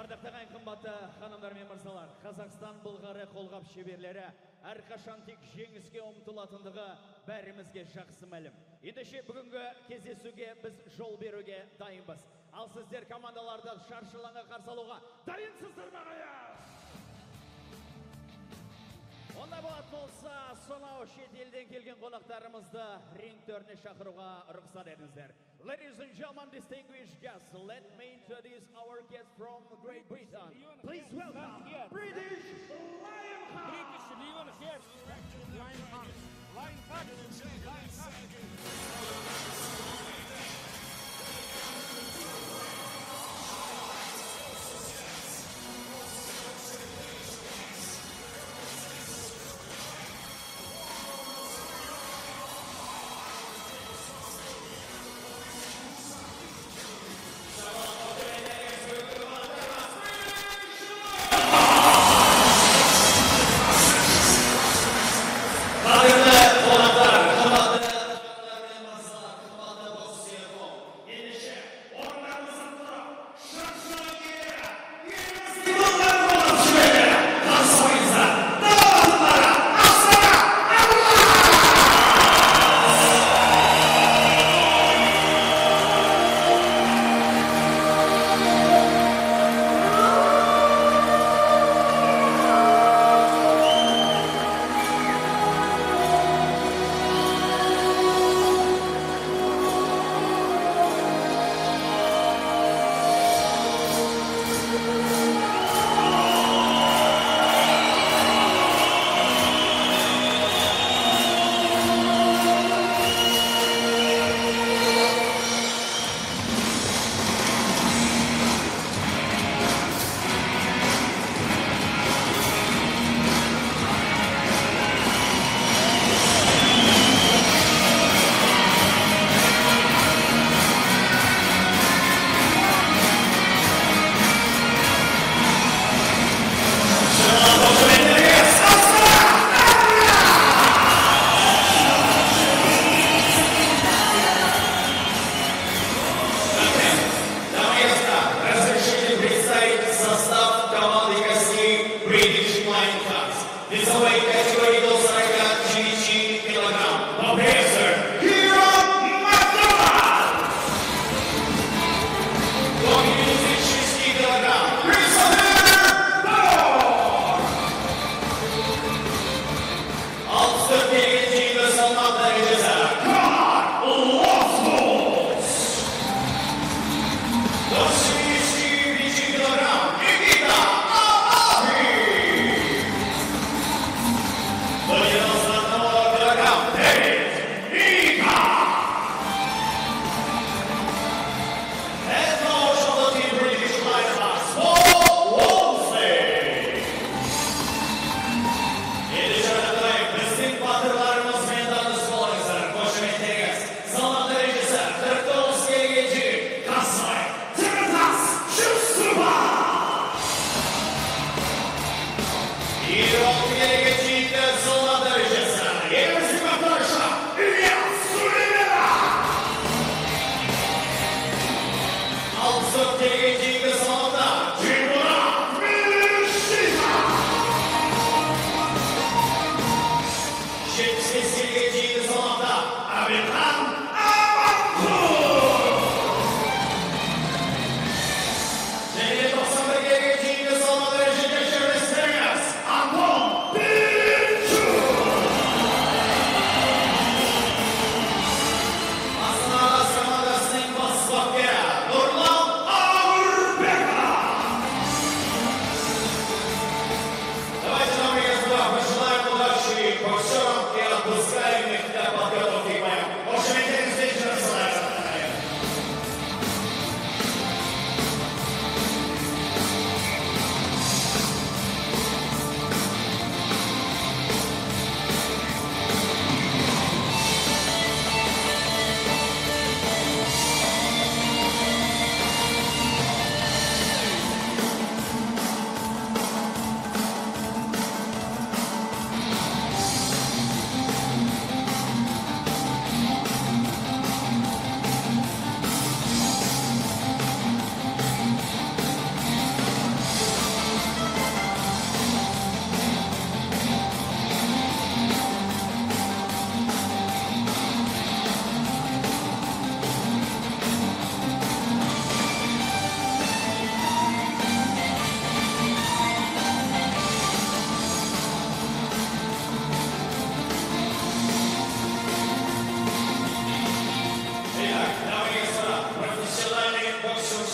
Ардақтаған қымбатты ханымдар мен мырзалар, Қазақстан Бұлғары қолғап шеберлері әрқашан тек жеңіске ұмтылатындығы бәрімізге жақсы мәлім. Ендеше бүгінгі кездесуге біз жол беруге дайынбыз. Ал сіздер командаларды шаршылаңа қарсы алуға дайынсыздар ма ағайын? Онда болатын болса, сонау шет елден келген қонақтарымызды ринг төріне шақыруға рұқсат етіңіздер. Ladies and gentlemen, distinguished guests, let me introduce our guest from Great Britain. Please welcome British Laineharta. British Laineharta.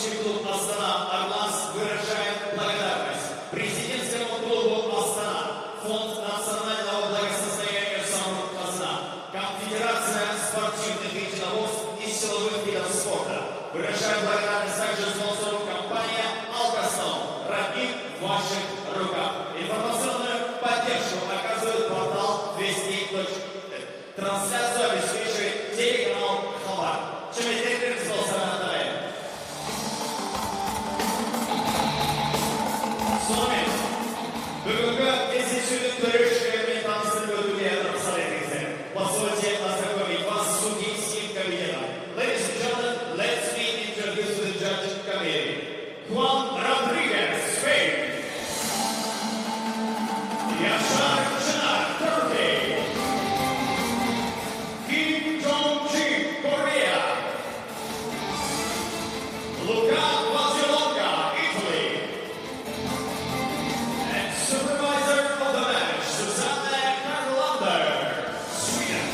Спортивный клуб Астана «Арланс» выражает благодарность президентскому клубу Астана, Фонд национального благосостояния самоуправления, Конфедерация спортивных единоборств и силовых видов спорта. Выражает благодарность также спонсору компания «Алкоснов». Родник в ваших руках. Информационную поддержку оказывает портал «Вести». Трансляцию обеспечивает телеканал «Хабар». Бүгінгі кездесудің төрешілерімен таныстырып өтуге рұқсат етіңіздер. Позвольте ознакомить вас с судейским комитетом. Ladies and gentlemen, let's me introduce the judge committee. Juan Rodriguez, Spain. Yaşar Çınar, Turkey. Kim Jong-jin, Korea. Luka Vasilonga, Italy. Supervisor of the match, Susanne Carlander, Sweden.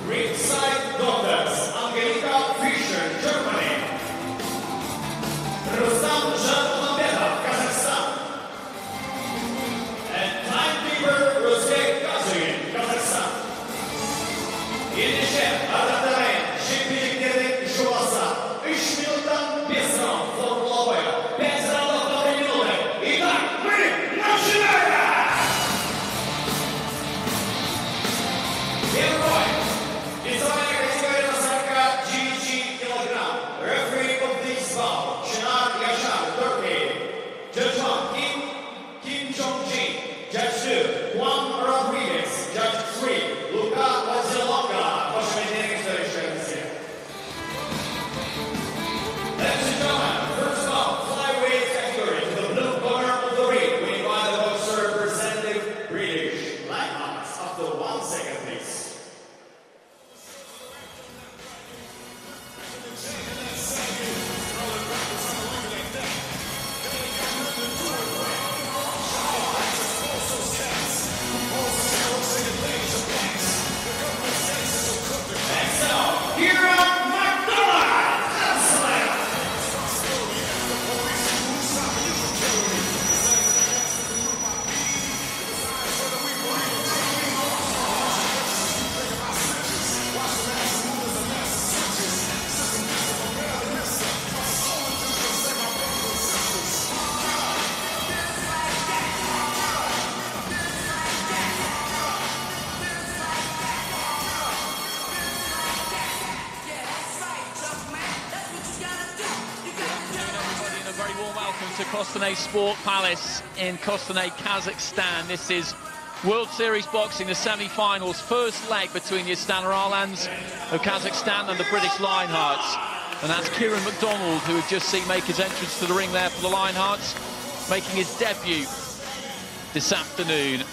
Ringside Doctors, Angelika Fischer, Germany. Rustam Janmambetov, Kazakhstan. And timekeeper Rusek Kazugin, Kazakhstan. Yenice Ardataray, Şimdiliklerin Şuvasa, 3 minuttan 5 round Formula boyu. 5 round'a kadar yıldır. Итак, мы начинаем! Первый. Весовая категория на 49 килограмм. Referee of this bout, Çınar Yaşar, Turkey. Judge 1, Kim Jong-jin. Judge 2, Juan Rodriguez. Judge 3, Luka Vasilonga. Ваши медийные решения. Ladies and gentlemen, first bout, flyweight category. To the blue corner of the ring, winning by the boxer representative British. Lайнхарта, up to 1 second, please. Next up, Kiran МакДональд. Excellent. A very warm welcome to Kostanay Sport Palace in Kostanay, Kazakhstan. This is World Series Boxing, the semi-finals, first leg between the Astana Арланс of Kazakhstan and the British Lionhearts. And that's Kieran McDonald, who we've just seen make his entrance to the ring there for the Lionhearts, making his debut this afternoon.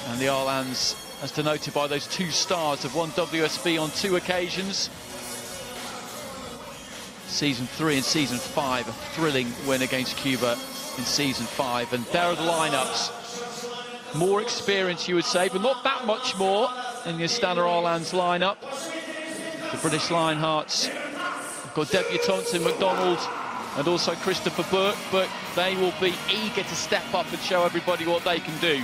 And the Арланс, as denoted by those 2 stars, have won WSB on 2 occasions. Season 3 and Season 5, a thrilling win against Cuba in Season 5. And there are the lineups. More experience, you would say, but not that much more in the Astana Арланс lineup. The British Lionhearts have got debutants in McDonald and also Kiristofer Burk, but they will be eager to step up and show everybody what they can do.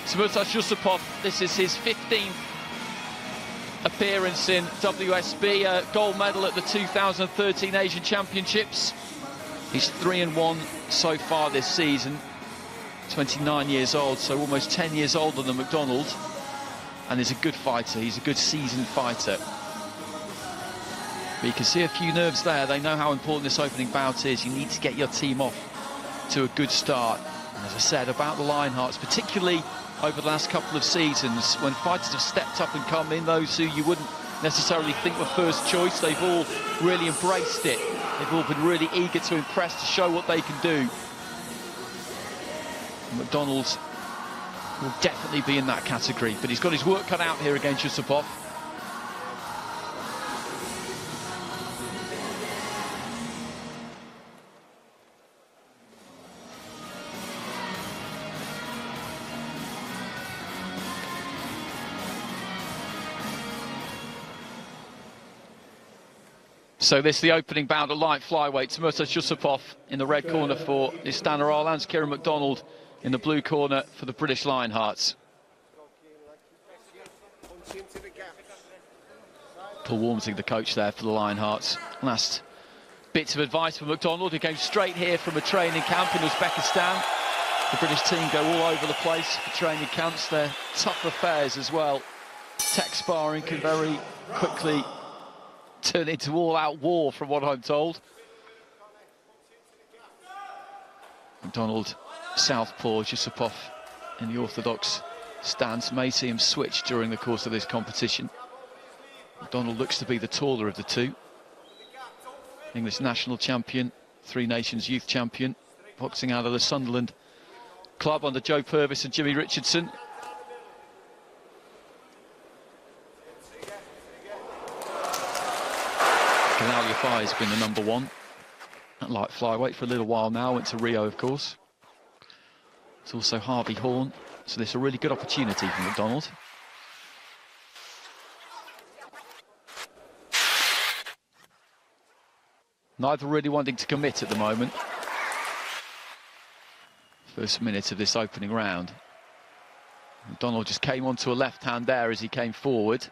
Smutas Yusupov, this is his 15th appearance in WSB, a gold medal at the 2013 Asian Championships. He's 3-1 so far this season, 29 years old, so almost 10 years older than McDonald, and he's a good fighter, he's a good seasoned fighter. But you can see a few nerves there. They know how important this opening bout is. You need to get your team off to a good start. And as I said about the Lionhearts, particularly over the last couple of seasons, when fighters have stepped up and come in, those who you wouldn't necessarily think were first choice, they've all really embraced it. They've all been really eager to impress, to show what they can do. McDonald will definitely be in that category, but he's got his work cut out here against Yusupov. So this is the opening bout at light flyweight. Timurtas Yusupov in the red corner for Astana Арланс, Kieran McDonald in the blue corner for the British Lionhearts. Paul Wormsing, the coach there for the Lionhearts. Last bits of advice for McDonald, who came straight here from a training camp in Uzbekistan. The British team go all over the place for training camps. They're tough affairs as well. Tech sparring can very quickly turn into all-out war, from what I'm told. McDonald, southpaw, Yusupov in the orthodox stance. May see him switch during the course of this competition. McDonald looks to be the taller of the two. English national champion, Three Nations youth champion, boxing out of the Sunderland club under Joe Purvis and Jimmy Richardson. Kalaliafai has been the #1 at light flyweight for a little while now. Went to Rio, of course. It's also Harvey Horn, so this is a really good opportunity for McDonald. Neither really wanting to commit at the moment. First minute of this opening round. McDonald just came onto a left hand there as he came forward.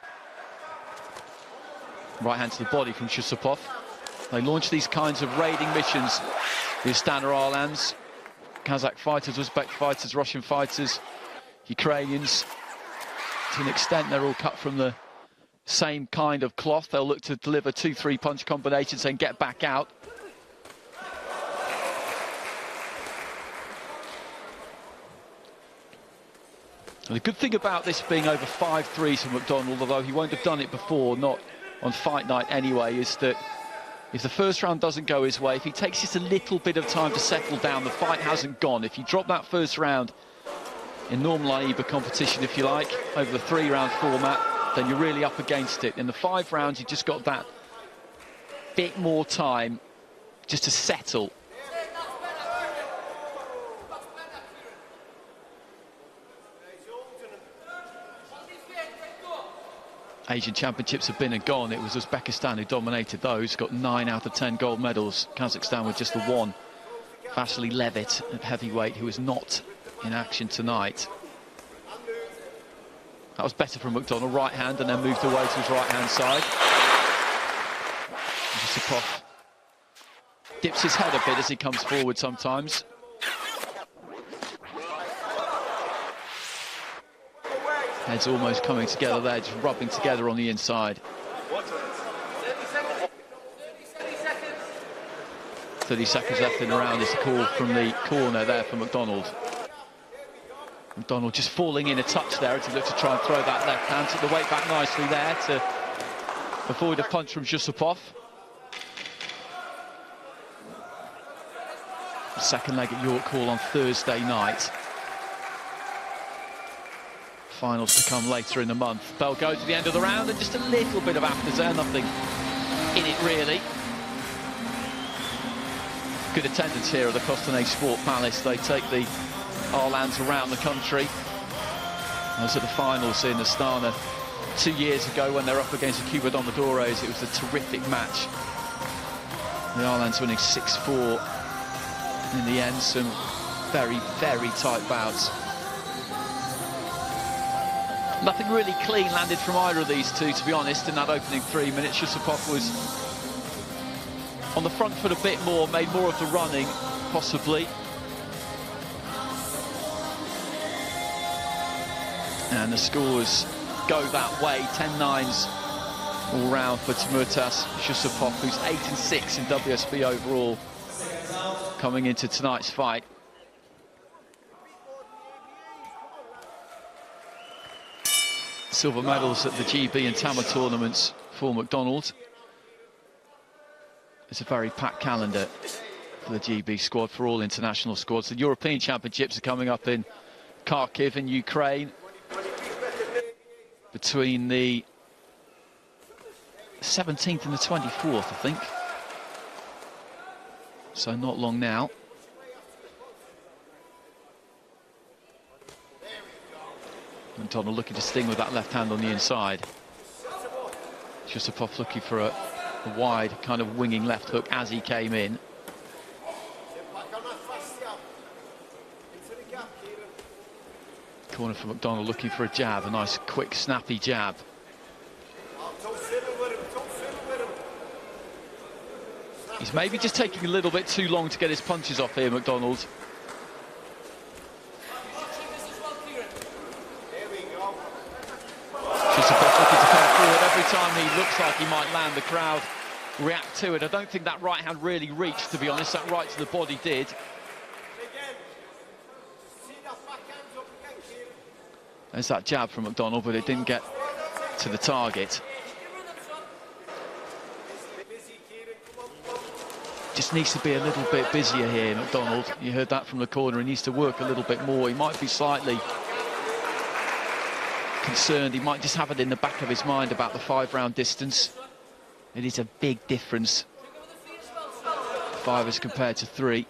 Right hand to the body from Yusupov. They launch these kinds of raiding missions, the Astana Арланс. Kazakh fighters, Uzbek fighters, Russian fighters, Ukrainians. To an extent, they're all cut from the same kind of cloth. They'll look to deliver 2-3 punch combinations and get back out. And the good thing about this being over 5-3s for McDonald, although he won't have done it before, not on fight night anyway, is that if the first round doesn't go his way, if he takes just a little bit of time to settle down, the fight hasn't gone. If you drop that first round in normal AIBA competition, if you like, over the 3-round format, then you're really up against it. In the 5 rounds, you've just got that bit more time just to settle. Asian Championships have been and gone. It was Uzbekistan who dominated those, got 9 out of 10 gold medals. Kazakhstan with just the 1. Vasily Levitt at heavyweight, who was not in action tonight. That was better from McDonald, right hand, and then moved away to his right-hand side. Yusupov dips his head a bit as he comes forward sometimes. Heads almost coming together there, just rubbing together on the inside. 30 seconds left in the round is the call from the corner there for McDonald. McDonald just falling in a touch there as he looked to try and throw that left hand. Took the weight back nicely there to avoid a punch from Yusupov. The second leg at York Hall on Thursday night. Finals to come later in the month. Bell goes to the end of the round and just a little bit of afters there, nothing in it really. Good attendance here at the Costanay Sport Palace. They take the Арланс around the country. I was at the finals in Astana 2 years ago when they're up against the Cuba Domadores. It was a terrific match. The Арланс winning 6-4 in the end. Some very, very tight bouts. Nothing really clean landed from either of these two, to be honest, in that opening 3 minutes. Yusupov was on the front foot a bit more, made more of the running, possibly. And the scores go that way, 10-9s all round for Timurtas Yusupov, who's 8-6 in WSB overall, coming into tonight's fight. Silver medals at the GB and Tama tournaments for McDonald. It's a very packed calendar for the GB squad, for all international squads. The European Championships are coming up in Kharkiv in Ukraine between the 17th and the 24th, I think. So not long now. McDonald looking to sting with that left hand on the inside. Yusupov looking for a a wide kind of winging left hook as he came in. Corner for McDonald, looking for a jab, a nice quick snappy jab. He's maybe just taking a little bit too long to get his punches off here, McDonald. Yusupov looking to come forward. Every time he looks like he might land, the crowd react to it. I don't think that right hand really reached, to be honest. That right to the body did. There's that jab from McDonald, but it didn't get to the target. Just needs to be a little bit busier here, McDonald. You heard that from the corner. He needs to work a little bit more. He might be slightly concerned. He might just have it in the back of his mind about the 5-round distance. It is a big difference. 5 as compared to 3.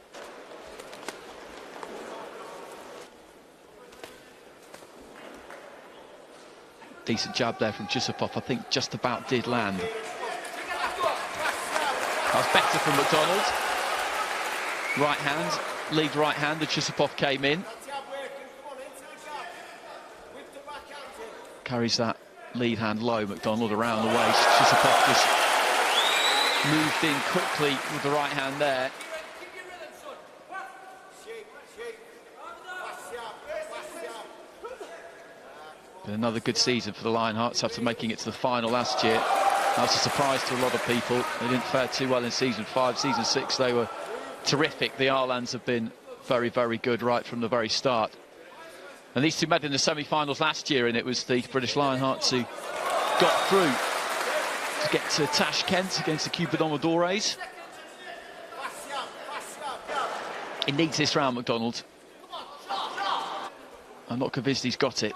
Decent jab there from Yusupov. I think just about did land. That was better from McDonald. Right hand, lead right hand, that Yusupov came in. Carries that lead hand low, McDonald around the waist. Yusupov just moved in quickly with the right hand there. Been another good season for the Lionhearts after making it to the final last year. That was a surprise to a lot of people. They didn't fare too well in season 5. Season 6, they were terrific. The Арланс have been very, very good right from the very start. And these two met in the semi-finals last year, and it was the British Lionhearts who got through to get to Tashkent against the Cupidonadores. He needs this round, McDonald. I'm not convinced he's got it.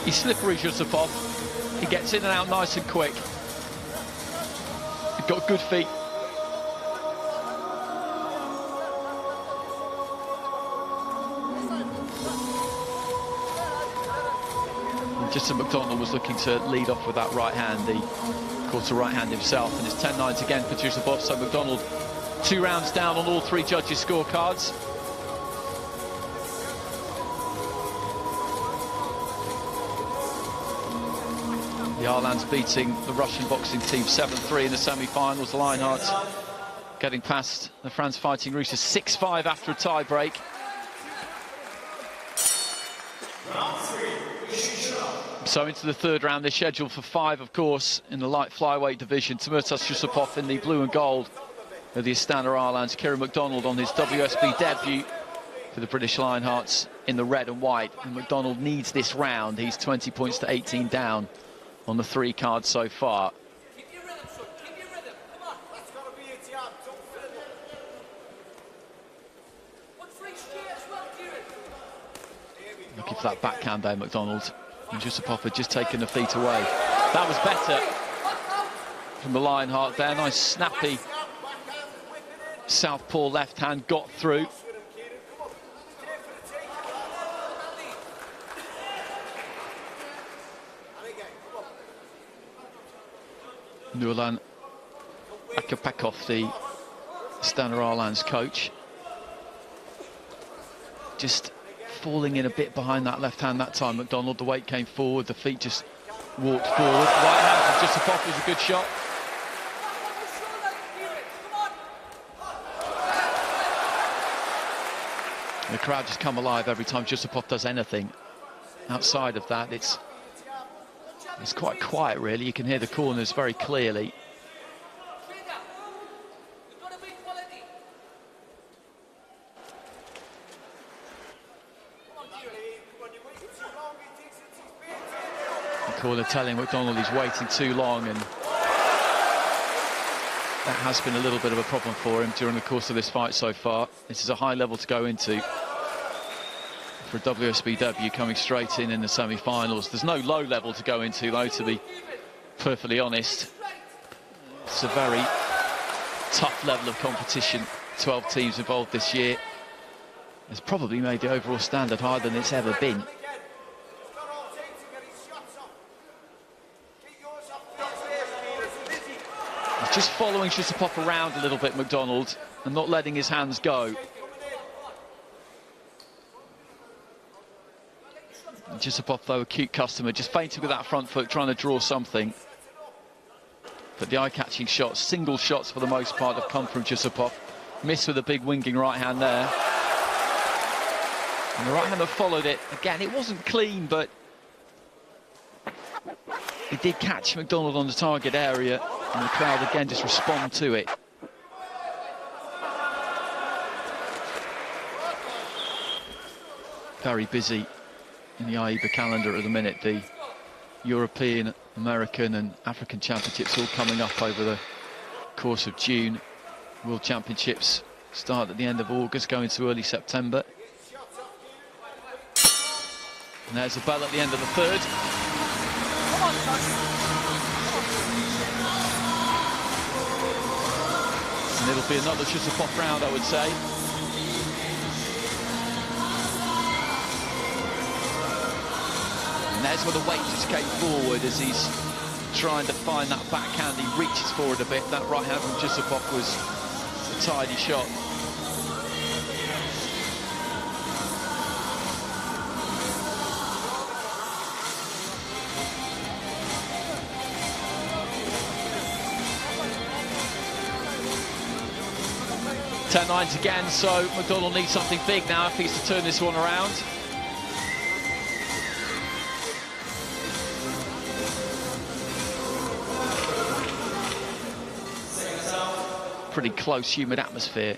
He's slippery, Yusupov. He gets in and out nice and quick. He's got good feet. And just as McDonald was looking to lead off with that right hand, he caught a right hand himself, and it's 10-9 again for Yusupov. So McDonald 2 rounds down on all 3 judges' scorecards. The Арланс beating the Russian boxing team 7-3 in the semi-finals. The Lionhearts getting past the France Fighting Roosters 6-5 after a tie-break. So into the 3rd round, they're scheduled for 5, of course, in the light flyweight division. Timurtas Yusupov in the blue and gold of the Astana Арланс. Kieran McDonald on his WSB debut for the British Lionhearts in the red and white. And McDonald needs this round. He's 20 points to 18 down on the 3 cards so far. Looking for that backhand there, McDonald. And Yusupov had just taken the feet away. That was better from the Lionheart there. Nice snappy southpaw left hand, got through. Nurlan Akapakov, the Astana Арланс coach, just falling in a bit behind that left hand that time. McDonald, the weight came forward, the feet just walked forward. Right hand from Yusupov was a good shot. The crowd just come alive every time Yusupov does anything. Outside of that, it's quite quiet, really. You can hear the corners very clearly. corner telling McDonald he's waiting too long, and that has been a little bit of a problem for him during the course of this fight so far. This is a high level to go into for a WSB debut coming straight in the semi-finals. There's no low level to go into, though, to be perfectly honest. It's a very tough level of competition. 12 teams involved this year. It's probably made the overall standard higher than it's ever been. He's just following Yusupov around a little bit, McDonald, and not letting his hands go. Yusupov, though, a cute customer, just feinting with that front foot, trying to draw something. But the eye-catching shots, single shots for the most part, have come from Yusupov. Missed with a big winging right hand there. And the right hand that followed it, again, it wasn't clean, but he did catch McDonald on the target area, and the crowd again just respond to it. Very busy in the AIBA calendar at the minute. The European, American and African Championships all coming up over the course of June. World Championships start at the end of August, go into early September. And there's a bell at the end of the third. And it'll be another Yusupov round, I would say. And there's where the weight just came forward as he's trying to find that backhand. He reaches forward a bit. That right hand from Yusupov was a tidy shot. Ten lines again, so McDonald needs something big now if he's to turn this one around. Pretty close, humid atmosphere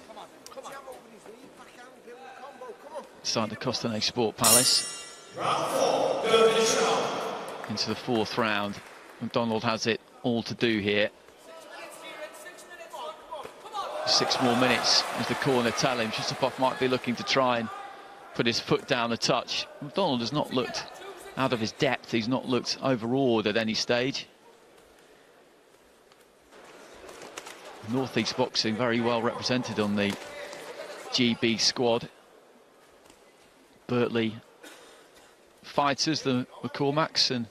inside the Costanay Sport Palace. Into the fourth round. McDonald has it all to do here. 6 more minutes, as the corner tell him. Yusupov might be looking to try and put his foot down a touch. McDonald has not looked out of his depth. He's not looked overawed at any stage. Northeast boxing very well represented on the GB squad. Bertley fighters, the McCormacks and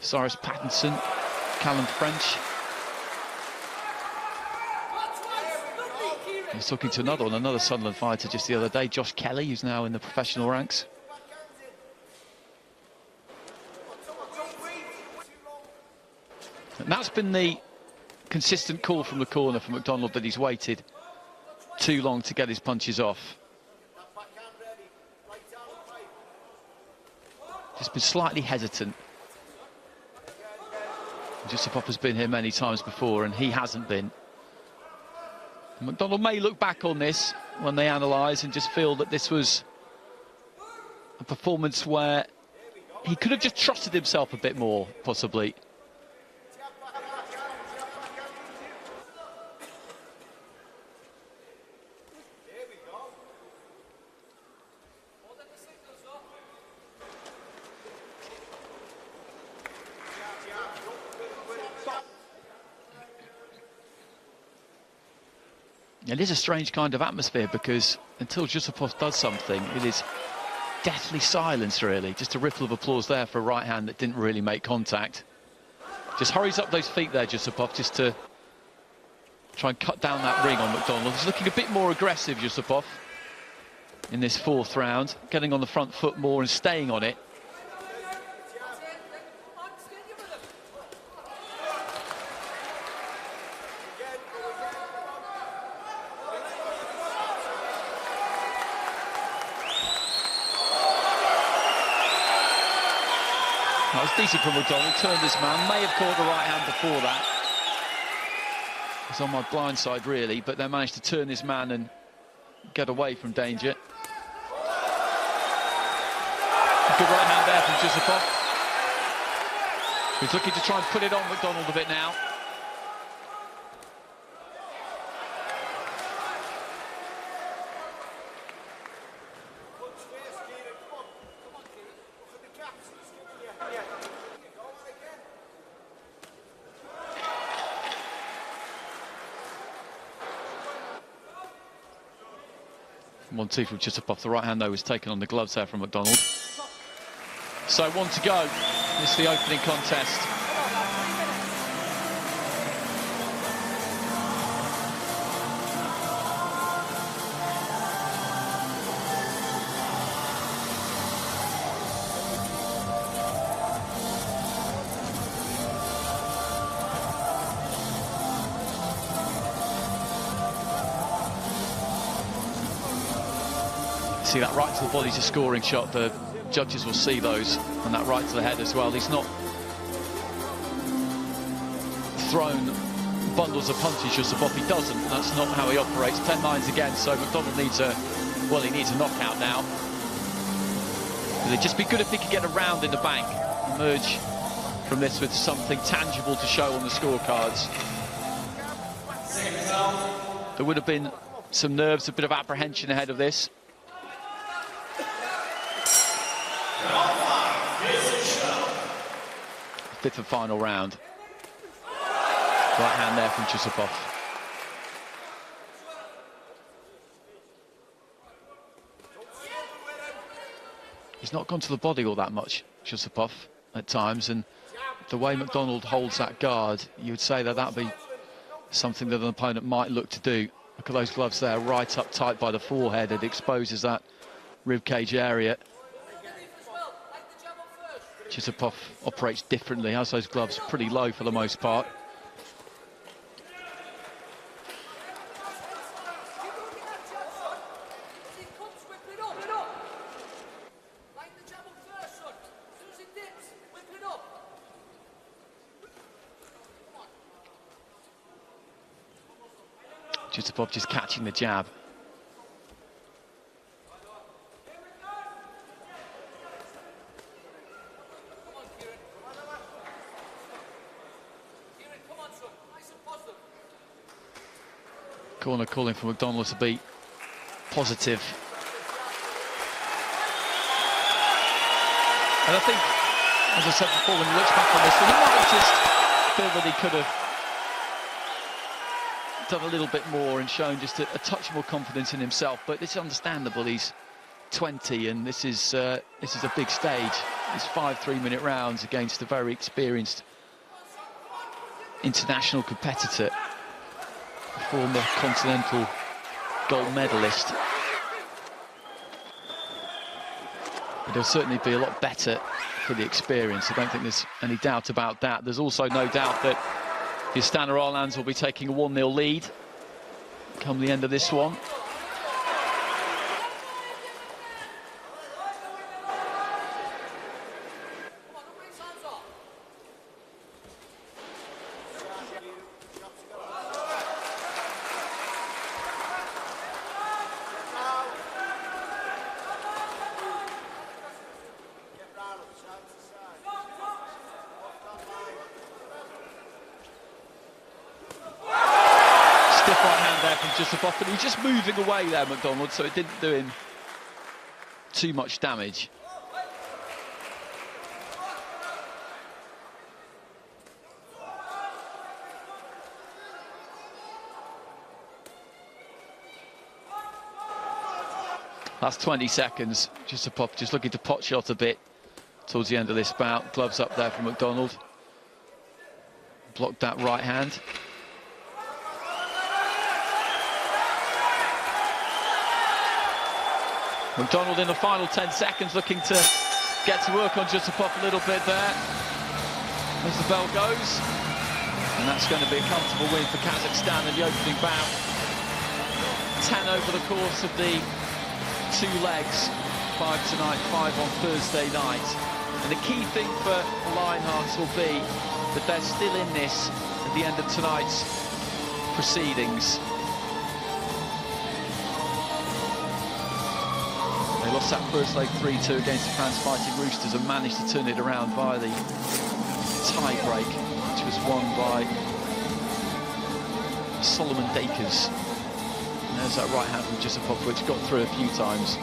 Cyrus Pattinson, Callum French. I was talking to another Sunderland fighter just the other day, Josh Kelly, who's now in the professional ranks. And that's been the consistent call from the corner for McDonald, that he's waited too long to get his punches off. Just been slightly hesitant. Yusupov has been here many times before and he hasn't been. McDonald may look back on this when they analyse and just feel that this was a performance where he could have just trusted himself a bit more, possibly. It is a strange kind of atmosphere, because until Yusupov does something, it is deathly silence, really. Just a ripple of applause there for a right hand that didn't really make contact. Just hurries up those feet there, Yusupov, just to try and cut down that ring on McDonald. He's looking a bit more aggressive, Yusupov, in this fourth round, getting on the front foot more and staying on it. That was decent from McDonald, turned his man, may have caught the right hand before that. It was on my blind side, really, but they managed to turn his man and get away from danger. Good right hand there from Yusupov. He's looking to try and put it on McDonald a bit now. One two from Mijitov off the right hand though was taken on the gloves there from McDonald. So 1 to go. It's the opening contest. See that right to the body's a scoring shot. The judges will see those, and that right to the head as well. He's not thrown bundles of punches just above. He doesn't. That's not how he operates. 10 lines again, so McDonald needs a, well, he needs a knockout now. It'd just be good if he could get a round in the bank, emerge from this with something tangible to show on the scorecards. There would have been some nerves, a bit of apprehension ahead of this. Fifth and final round. Right hand there from Mijitov. He's not gone to the body all that much, Mijitov, at times, and the way McDonald holds that guard, you would say that that'd be something that an opponent might look to do. Look at those gloves there, right up tight by the forehead. It exposes that ribcage area. Mijitov operates differently, has those gloves pretty low for the most part. Mijitov just catching the jab. Corner calling for McDonald to be positive. And I think, as I said before, when he looks back on this, he might just feel that he could have done a little bit more and shown just a touch more confidence in himself. But it's understandable. He's 20, and this is a big stage. It's 5 3-minute rounds against a very experienced international competitor. Former continental gold medalist. But he'll certainly be a lot better for the experience. I don't think there's any doubt about that. There's also no doubt that the Astana Арлans will be taking a 1-0 lead come the end of this one. But he was just moving away there, McDonald, so it didn't do him too much damage. Last 20 seconds, Mijitov just looking to pot shot a bit towards the end of this bout. Gloves up there for McDonald. Blocked that right hand. McDonald in the final 10 seconds looking to get to work on Mijitov a little bit there as the bell goes, and that's going to be a comfortable win for Kazakhstan in the opening bout. 10 over the course of the 2 legs, 5 tonight, 5 on Thursday night, and the key thing for Lionhearts will be that they're still in this at the end of tonight's proceedings. They lost that first leg 3-2 against the France Fighting Roosters and managed to turn it around via the tie break, which was won by Solomon Dakers. And there's that right hand from Mижitов, which got through a few times.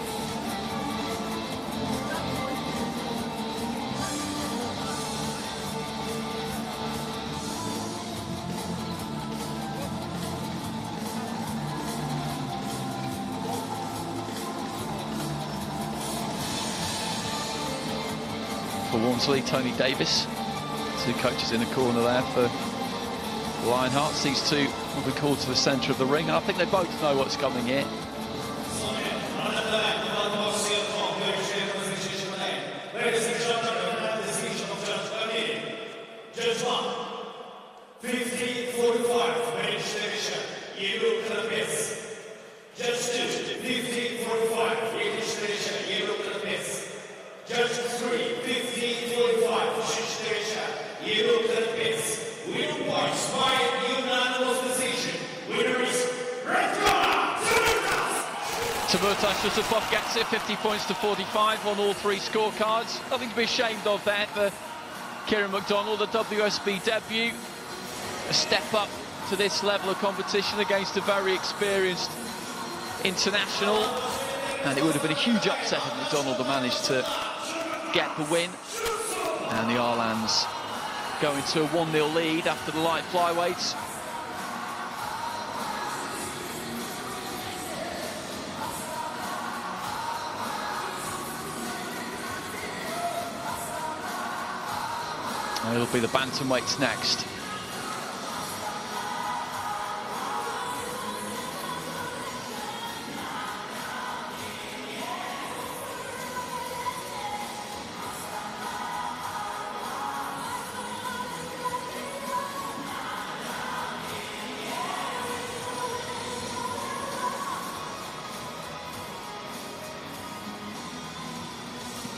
For Walmsley, Tony Davis, two coaches in the corner there for Leinhardt. These two will be called to the centre of the ring. I think they both know what's coming here. Mижitов gets it, 50 points to 45 on all three scorecards. Nothing to be ashamed of there for Kieran McDonald, the WSB debut. A step up to this level of competition against a very experienced international. And it would have been a huge upset if McDonald had managed to get the win. And the Арлans go into a 1-0 lead after the light flyweights. And it'll be the bantamweights next.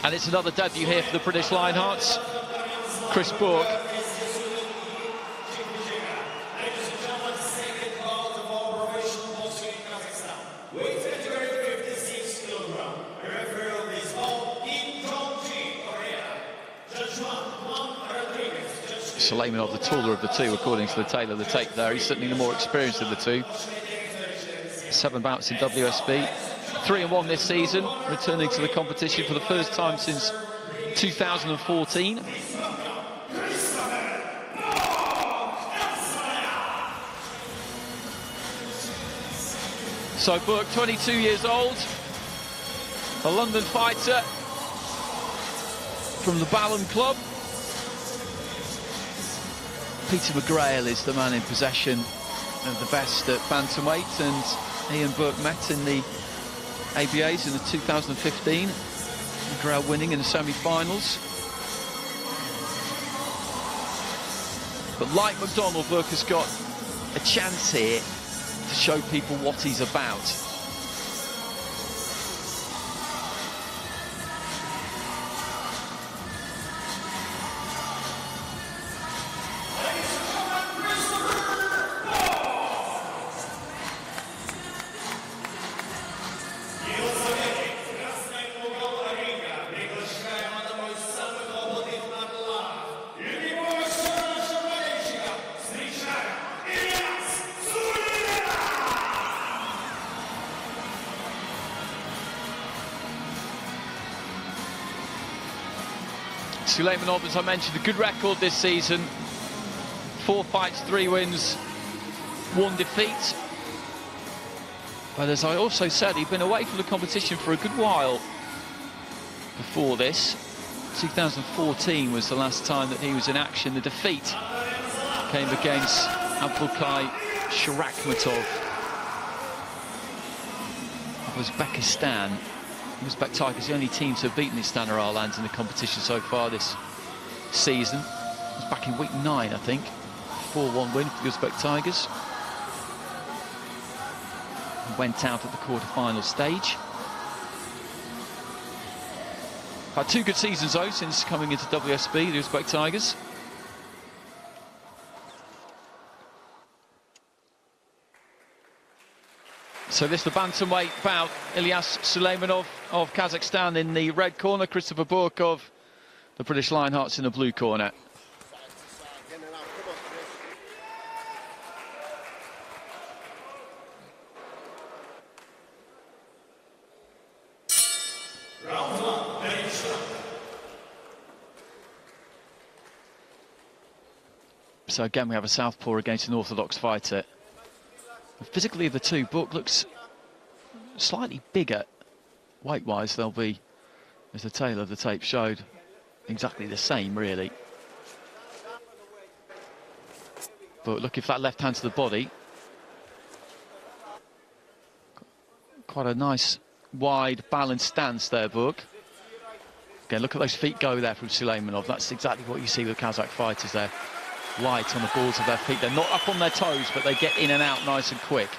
And it's another debut here for the British Leinhardts. Chris Burk. Suleymenov, the taller of the two, according to the tailor of the tape there. He's certainly the more experienced of the two. 7 bouts in WSB. 3-1 this season, returning to the competition for the first time since 2014. So Burk, 22 years old, a London fighter from the Ballon Club. Peter McGrail is the man in possession of the best at bantamweight, and he and Burk met in the ABAs in the 2015. McGrail winning in the semi-finals. But like McDonald, Burk has got a chance here to show people what he's about. Suleymenov, as I mentioned, a good record this season. 4 fights, 3 wins, 1 defeat. But as I also said, he'd been away from the competition for a good while before this. 2014 was the last time that he was in action. The defeat came against Ababий Sharakhmatov of Uzbekistan. Uzbek Tigers, the only team to have beaten the Astana Арланс in the competition so far this season. It was back in week 9, I think. 4-1 win for the Uzbek Tigers. Went out at the quarter-final stage. Had 2 good seasons though since coming into WSB, the Uzbek Tigers. So this is the bantamweight bout. Ильяс Sулeymenov of Kazakhstan in the red corner, Kристофер of the British Leinhardts in the blue corner. So again, we have a southpaw against an orthodox fighter. Physically, of the two, Burk looks slightly bigger weight-wise. They'll be, as the tail of the tape showed, exactly the same, really. But looking for that left hand to the body. Quite a nice, wide, balanced stance there, Burk. Again, look at those feet go there from Suleymenov. That's exactly what you see with Kazakh fighters there. Light on the balls of their feet. They're not up on their toes, but they get in and out nice and quick.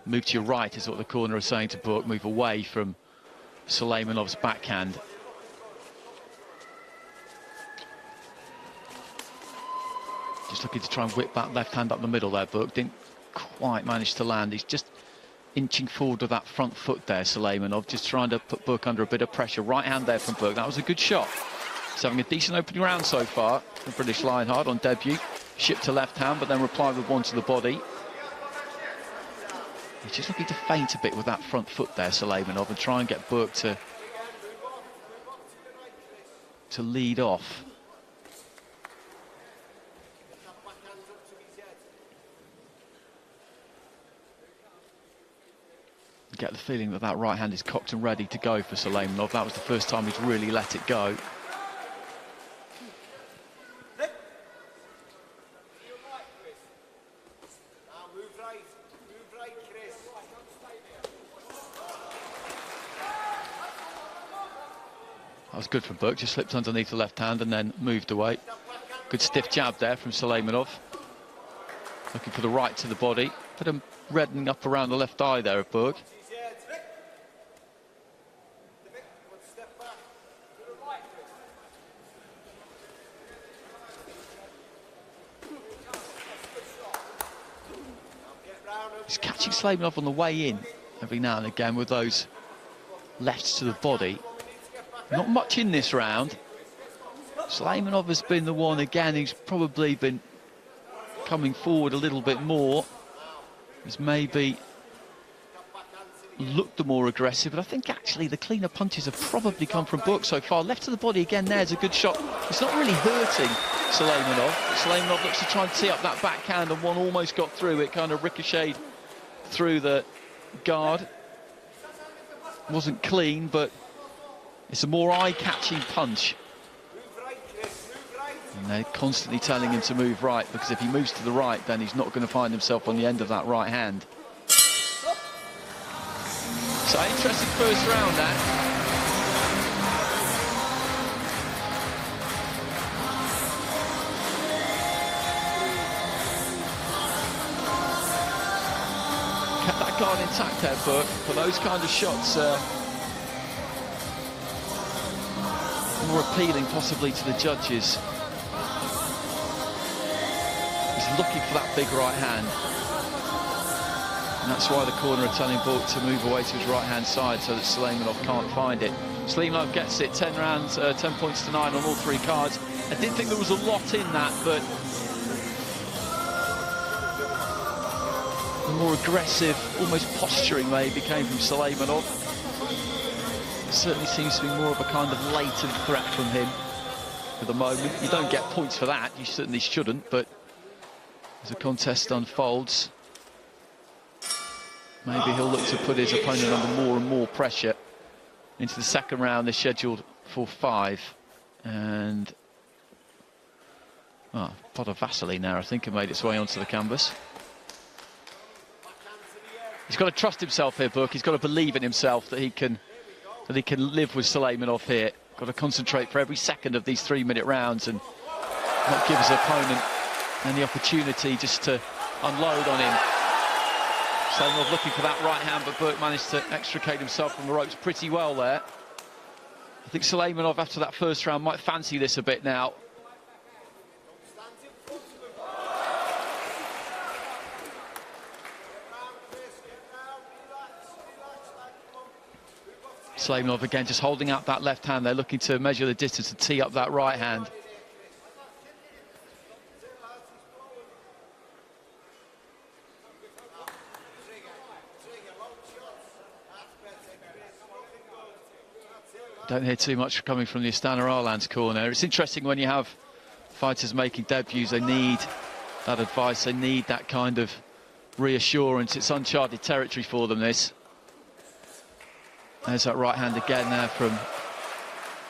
Move to your right is what the corner is saying to Burk. Move away from Suleymenov's backhand. Just looking to try and whip that left hand up the middle there, Burk. Didn't quite manage to land. He's just inching forward with that front foot there, Suleymenov. Just trying to put Burk under a bit of pressure. Right hand there from Burk. That was a good shot. He's having a decent opening round so far. The British Lionheart on debut. Shipped to left hand, but then replied with one to the body. He's just looking to feint a bit with that front foot there, Suleymenov, and try and get Burk to lead off. Get the feeling that that right hand is cocked and ready to go for Suleymenov. That was the first time he's really let it go. That was good from Burk, just slipped underneath the left hand and then moved away. Good stiff jab there from Suleymenov. Looking for the right to the body. Put him reddening up around the left eye there of Burk. He's catching Suleymenov on the way in every now and again with those lefts to the body. Not much in this round. Suleymenov has been the one again who's probably been coming forward a little bit more. He's maybe looked the more aggressive, but I think actually the cleaner punches have probably come from Burk so far. Left to the body again, there's a good shot. It's not really hurting Suleymenov. Suleymenov looks to try and tee up that backhand, and one almost got through. It kind of ricocheted through the guard. Wasn't clean, but it's a more eye-catching punch. And they're constantly telling him to move right, because if he moves to the right, then he's not going to find himself on the end of that right hand. So interesting first round, that. Kept that guard intact there, Burk, but those kind of shots more appealing possibly to the judges. He's looking for that big right hand. And that's why the corner are telling Burk to move away to his right-hand side so that Suleymenov can't find it. Suleymenov gets it, 10 rounds, 10 points to 9 on all 3 cards. I did think there was a lot in that, but the more aggressive, almost posturing maybe came from Suleymenov. It certainly seems to be more of a kind of latent threat from him for the moment. You don't get points for that, you certainly shouldn't, but as the contest unfolds, maybe he'll look to put his opponent under more and more pressure. Into the second round, they're scheduled for 5. And a pot of Vaseline now, I think, have made its way onto the canvas. He's got to trust himself here, Burk. He's got to believe in himself that he can live with Suleymenov here. Got to concentrate for every second of these 3-minute rounds and not give his opponent any opportunity just to unload on him. Suleymenov looking for that right hand, but Burk managed to extricate himself from the ropes pretty well there. I think Suleymenov, after that first round, might fancy this a bit now. Suleymenov again just holding out that left hand. They're looking to measure the distance to tee up that right hand. Don't hear too much coming from the Astana Арлans corner. It's interesting when you have fighters making debuts, they need that advice, they need that kind of reassurance. It's uncharted territory for them, this. There's that right hand again there from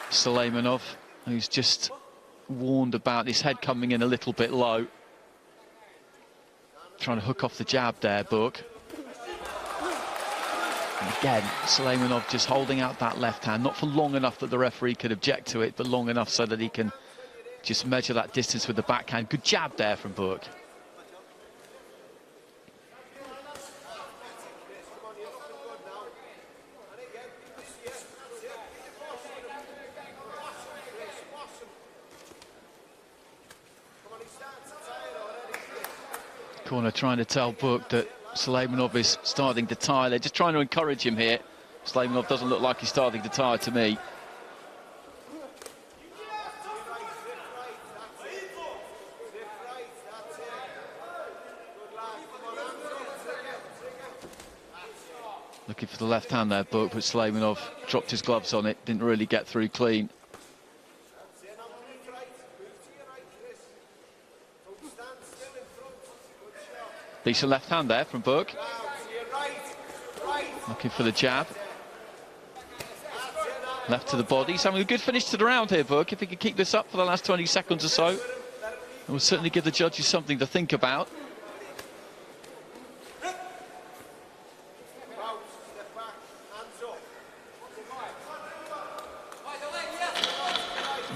Suleymenov, who's just warned about his head coming in a little bit low. Trying to hook off the jab there, Burk. And again, Suleymenov just holding out that left hand, not for long enough that the referee could object to it, but long enough so that he can just measure that distance with the backhand. Good jab there from Burk. Corner trying to tell Burk that Suleymenov is starting to tire. They're just trying to encourage him here. Suleymenov doesn't look like he's starting to tire to me. Looking for the left hand there, Burk, but Suleymenov dropped his gloves on it, didn't really get through clean. Decent left hand there from Burk. Looking for the jab. Left to the body. He's having a good finish to the round here, Burk. If he can keep this up for the last 20 seconds or so, it will certainly give the judges something to think about.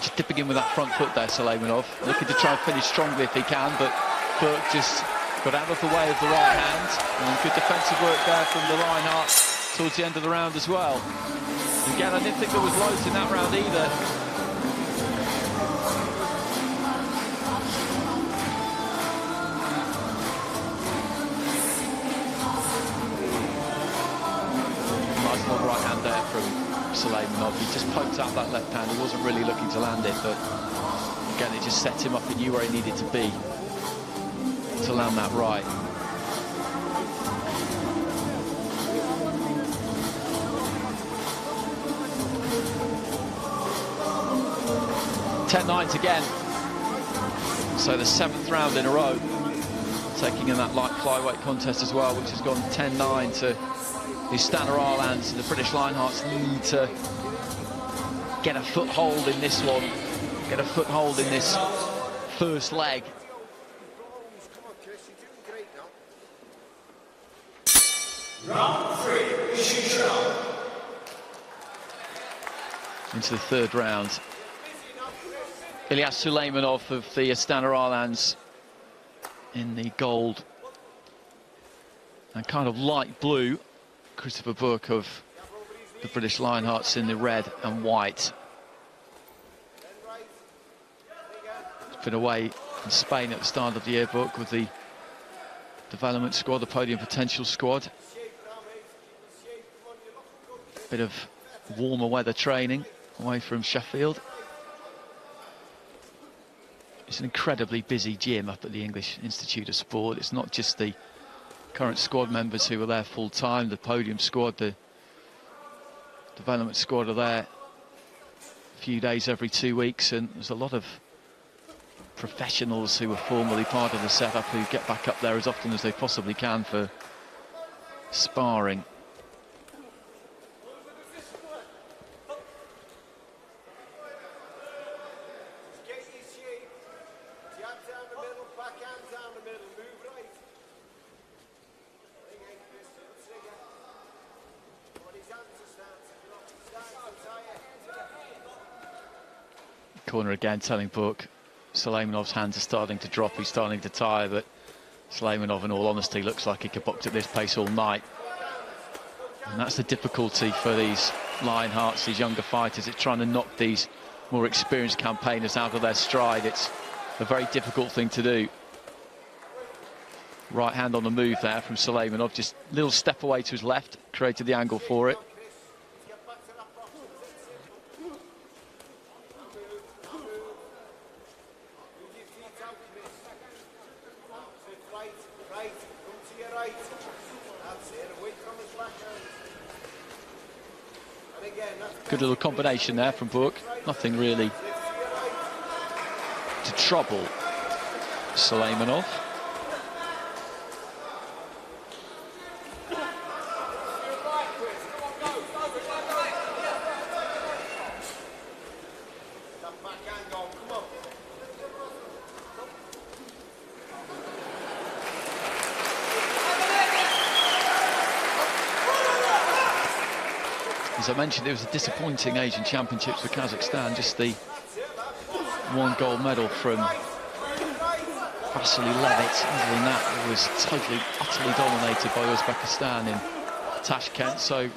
Just dipping in with that front foot there, Suleymenov. Looking to try and finish strongly if he can, but Burk just got out of the way of the right hand, and good defensive work there from the Leinhart towards the end of the round as well. Again, I didn't think there was loads in that round either. Nice long right hand there from Suleymenov. He just poked out that left hand. He wasn't really looking to land it, but again, it just set him up. He knew where he needed to be to land that right. (10-9) again. So the 7th round in a row. Taking in that light flyweight contest as well, which has gone 10-9 to the Astana Арлans. The British Leinharts need to get a foothold in this one. Get a foothold in this first leg. Round 3, Mижitov. Into the 3rd round. Ильяс Sулeymenov of the Astana Арлans in the gold and kind of light blue. Kiristofer Burk of the British Leinharts in the red and white. He's been away in Spain at the start of the year, Burk, with the development squad, the podium potential squad. Bit of warmer weather training away from Sheffield. It's an incredibly busy gym up at the English Institute of Sport. It's not just the current squad members who are there full time, the podium squad, the development squad are there a few days every 2 weeks, and there's a lot of professionals who are formerly part of the setup who get back up there as often as they possibly can for sparring. Corner again telling Burk Suleymenov's hands are starting to drop, he's starting to tire, but Suleymenov, in all honesty, looks like he could box at this pace all night. And that's the difficulty for these Leinharts, these younger fighters. It's trying to knock these more experienced campaigners out of their stride. It's a very difficult thing to do. Right hand on the move there from Suleymenov, just a little step away to his left, created the angle for it. Again. Good little combination there from Burk. Nothing really to trouble Suleymenov. As I mentioned, it was a disappointing Asian Championships for Kazakhstan. Just the one gold medal from Vasily Levit. Other than that, it was totally, utterly dominated by Uzbekistan in Tashkent. So,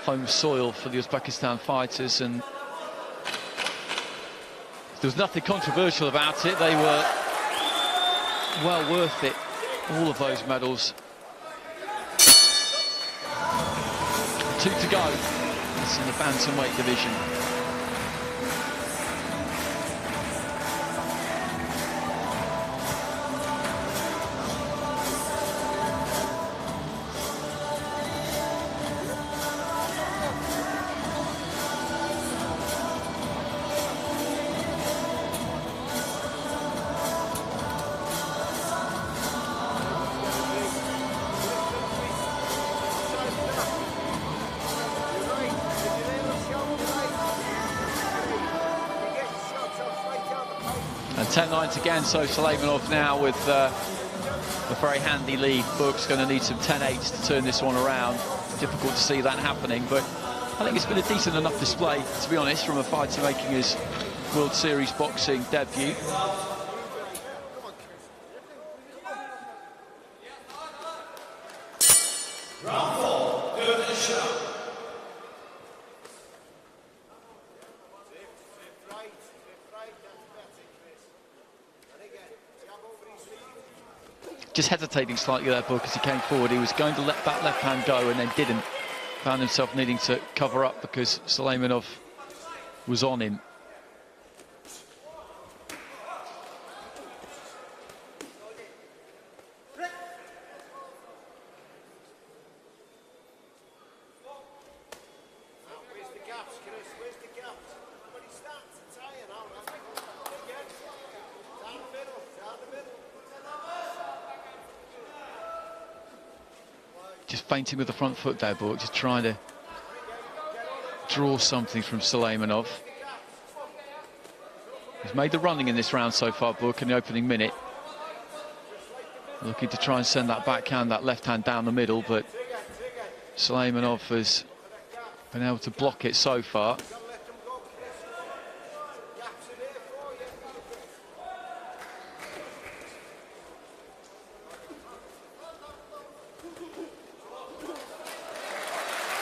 home soil for the Uzbekistan fighters, and there was nothing controversial about it. They were well worth it, all of those medals. 2 to go. It's in the bantamweight division. And 10-9 again, so Suleymenov now with a very handy lead. Burk's going to need some 10-8s to turn this one around. Difficult to see that happening, but I think it's been a decent enough display, to be honest, from a fighter making his World Series boxing debut. Just hesitating slightly there, Burk, as he came forward. He was going to let that left hand go and then didn't. Found himself needing to cover up because Suleymenov was on him. Just feinting with the front foot there, Burk, just trying to draw something from Suleymenov. He's made the running in this round so far, Burk, in the opening minute. Looking to try and send that backhand, that left hand down the middle, but Suleymenov has been able to block it so far.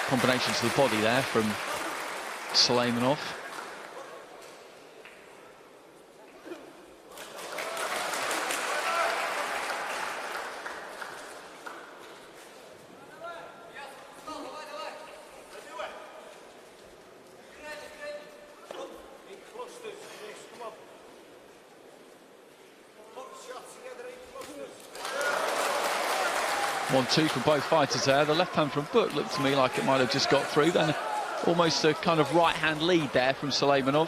Combination to the body there from Suleymenov. One-two from both fighters there. The left hand from Burk looked to me like it might have just got through. Then almost a kind of right-hand lead there from Suleymenov.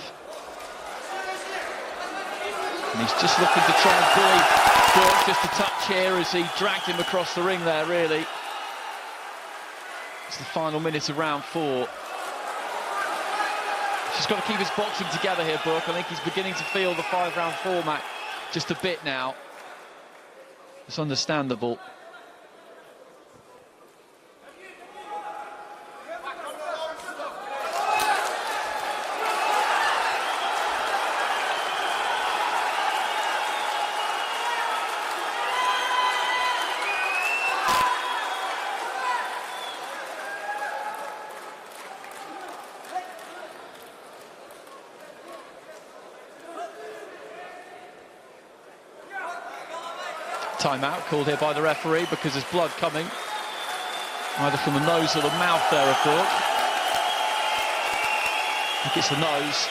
And he's just looking to try and bully Burk just a touch here as he dragged him across the ring there, really. It's the final minute of round 4. He's got to keep his boxing together here, Burk. I think he's beginning to feel the 5-round format just a bit now. It's understandable. Timeout called here by the referee because there's blood coming either from the nose or the mouth there of Burk. I think it's the nose.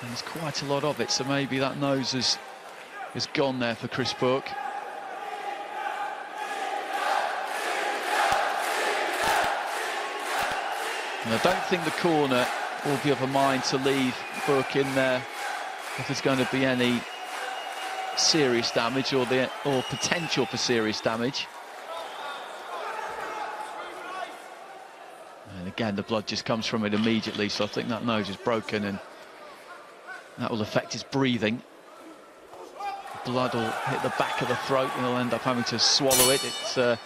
And there's quite a lot of it, so maybe that nose is gone there for Chris Burk. And I don't think the corner will be of a mind to leave Burke in there if there's going to be any serious damage or potential for serious damage. And again, the blood just comes from it immediately, so I think that nose is broken and that will affect his breathing. Blood will hit the back of the throat and he'll end up having to swallow it. It's a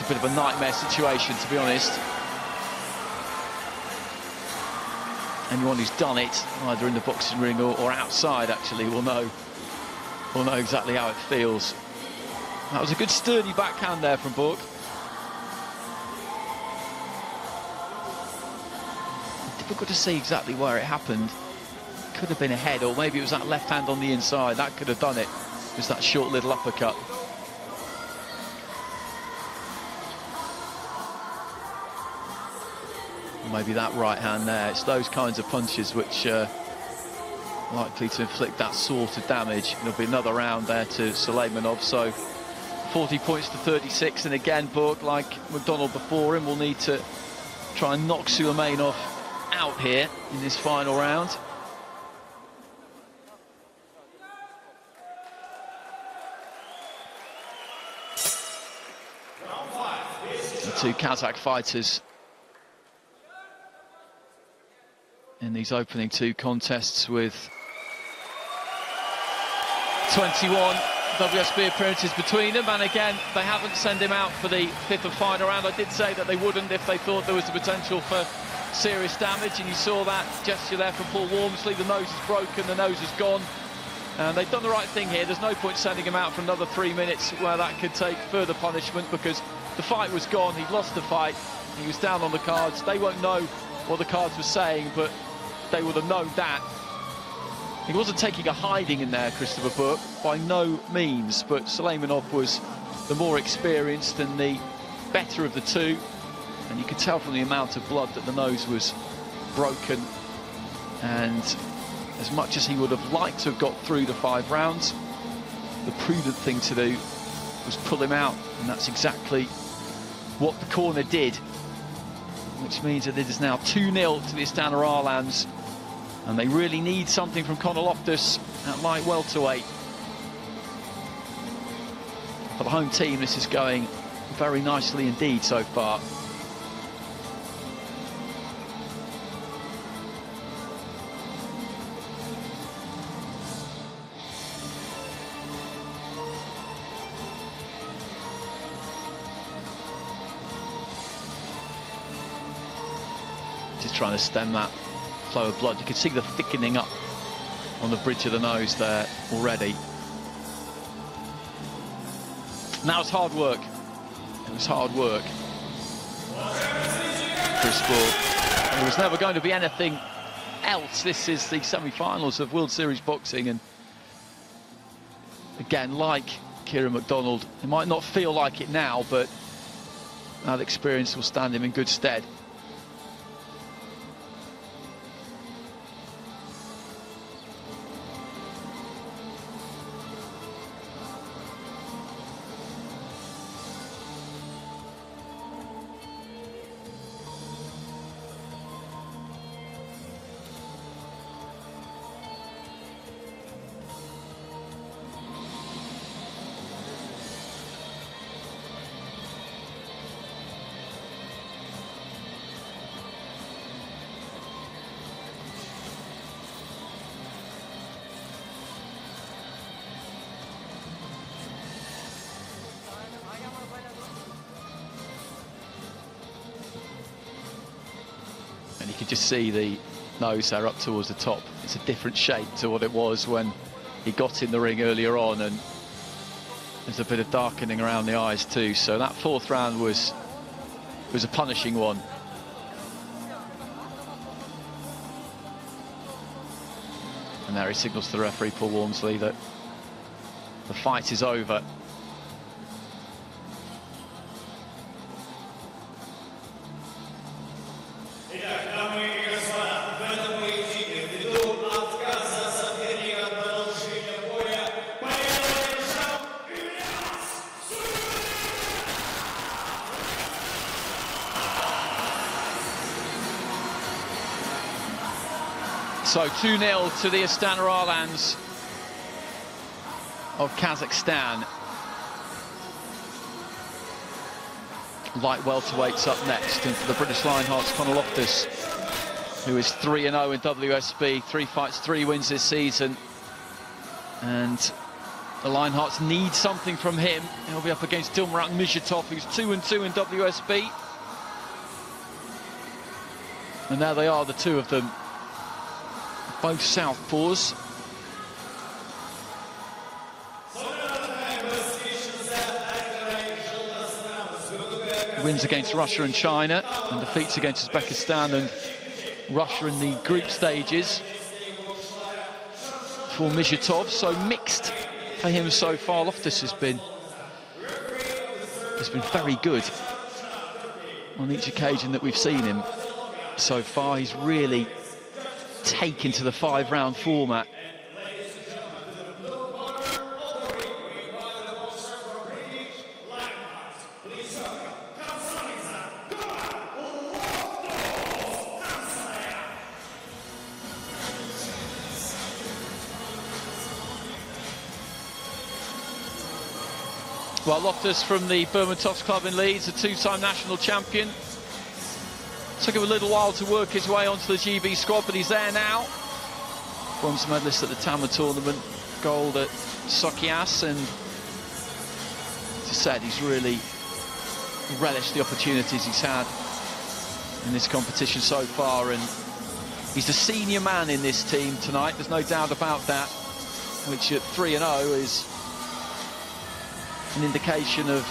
bit of a nightmare situation, to be honest. Anyone who's done it, either in the boxing ring or outside, actually, will know exactly how it feels. That was a good sturdy backhand there from Burke. Difficult to see exactly where it happened. Could have been a head, or maybe it was that left hand on the inside. That could have done it. Just that short little uppercut. Maybe that right hand there. It's those kinds of punches which are likely to inflict that sort of damage. There'll be another round there to Suleymenov. So 40 points to 36, and again, Burke, like McDonald before him, will need to try and knock Suleymenov out here in this final round. The two Kazakh fighters in these opening two contests with 21 WSB appearances between them, and again, they haven't sent him out for the fifth and final round. I did say that they wouldn't if they thought there was the potential for serious damage, and you saw that gesture there from Paul Walmsley. The nose is broken, the nose is gone, and they've done the right thing here. There's no point sending him out for another 3 minutes where that could take further punishment, because the fight was gone. He'd lost the fight, he was down on the cards. They won't know what the cards were saying, but they would have known that. He wasn't taking a hiding in there, Christopher Burke, by no means, but Suleymenov was the more experienced and the better of the two, and you could tell from the amount of blood that the nose was broken, and as much as he would have liked to have got through the 5 rounds, the prudent thing to do was pull him out, and that's exactly what the corner did, which means that it is now 2-0 to the Astana Арлans. And they really need something from Conor Loftus at light welterweight. For the home team, this is going very nicely indeed so far. Just trying to stem that flow of blood. You can see the thickening up on the bridge of the nose there already. Now it's hard work. It was hard work. Chris Burke. There was never going to be anything else. This is the semi-finals of World Series boxing, and again, like Kieran McDonald, it might not feel like it now, but that experience will stand him in good stead. And you can just see the nose there up towards the top. It's a different shape to what it was when he got in the ring earlier on, and there's a bit of darkening around the eyes too. So that 4th round was a punishing one. And there he signals to the referee, Paul Walmsley, that the fight is over. So 2-0 to the Astana Арланс of Kazakhstan. Light welterweights up next, and for the British Lionhearts, Conor Loftus, who is 3-0 in WSB, 3 fights, 3 wins this season. And the Lionhearts need something from him. He'll be up against Dильмурат Mижитов, who's 2-2 in WSB. And there they are, the two of them. Both southpaws. Wins against Russia and China, and defeats against Uzbekistan and Russia in the group stages for Mижитов. So mixed for him so far. Loftus has been very good on each occasion that we've seen him so far. He's really taken to the 5-round format. Well, Loftus from the Bermontovs club in Leeds, a 2-time national champion. Took him a little while to work his way onto the GB squad, but he's there now. Bronze medalist at the Tama tournament, gold at Sochias, and as I said, he's really relished the opportunities he's had in this competition so far, and he's the senior man in this team tonight, there's no doubt about that, which at 3-0 is an indication of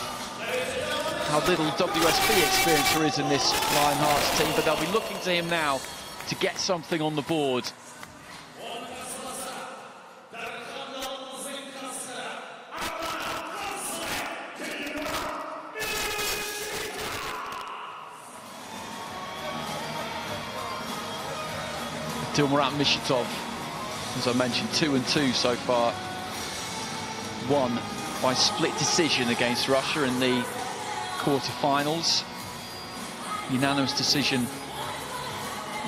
how little WSB experience there is in this Lionhearts team, but they'll be looking to him now to get something on the board. Dильмурат Mижитов, as I mentioned, 2-2 so far. Won by split decision against Russia in the quarter-finals. Unanimous decision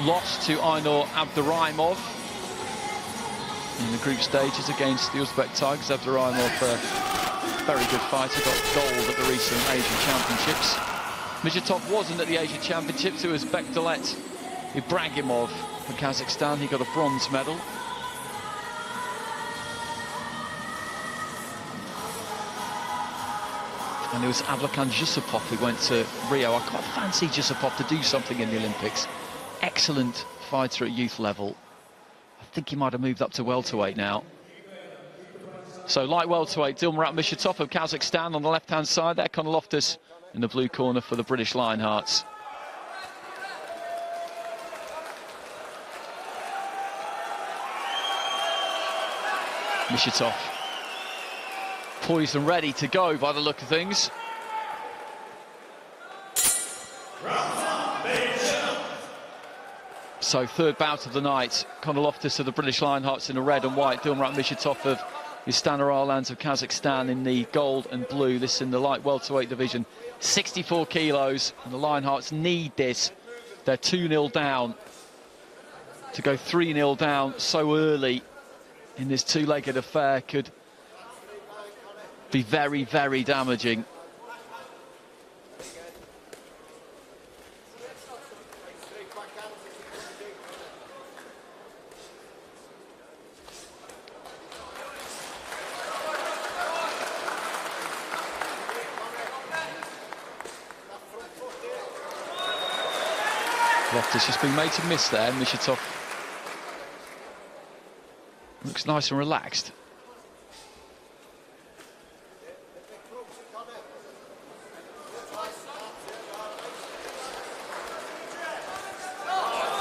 lost to Aynur Abduraimov in the group stages against the Uzbek Tigers. Abduraimov, a very good fighter, got gold at the recent Asian Championships. Mижитов wasn't at the Asian Championships. It was Bekdalet Ibragimov for Kazakhstan. He got a bronze medal. And it was Abильхан Jusupov who went to Rio. I quite fancy Jusupov to do something in the Olympics. Excellent fighter at youth level. I think he might have moved up to welterweight now. So light welterweight, Dильмурат Mижитov of Kazakhstan on the left-hand side there. Conor Loftus in the blue corner for the British Lionhearts. Mижitov poised and ready to go by the look of things. So third bout of the night, Conor Loftus of the British Lionhearts in the red and white, Dильмурат Mижitov of Astana Арланс of Kazakhstan in the gold and blue. This in the light welterweight division, 64 kilos, and the Lionhearts need this. They're 2-0 down. To go 3-0 down so early in this two-legged affair could be very, very damaging. Loftus just been made to miss there. Mижitov looks nice and relaxed.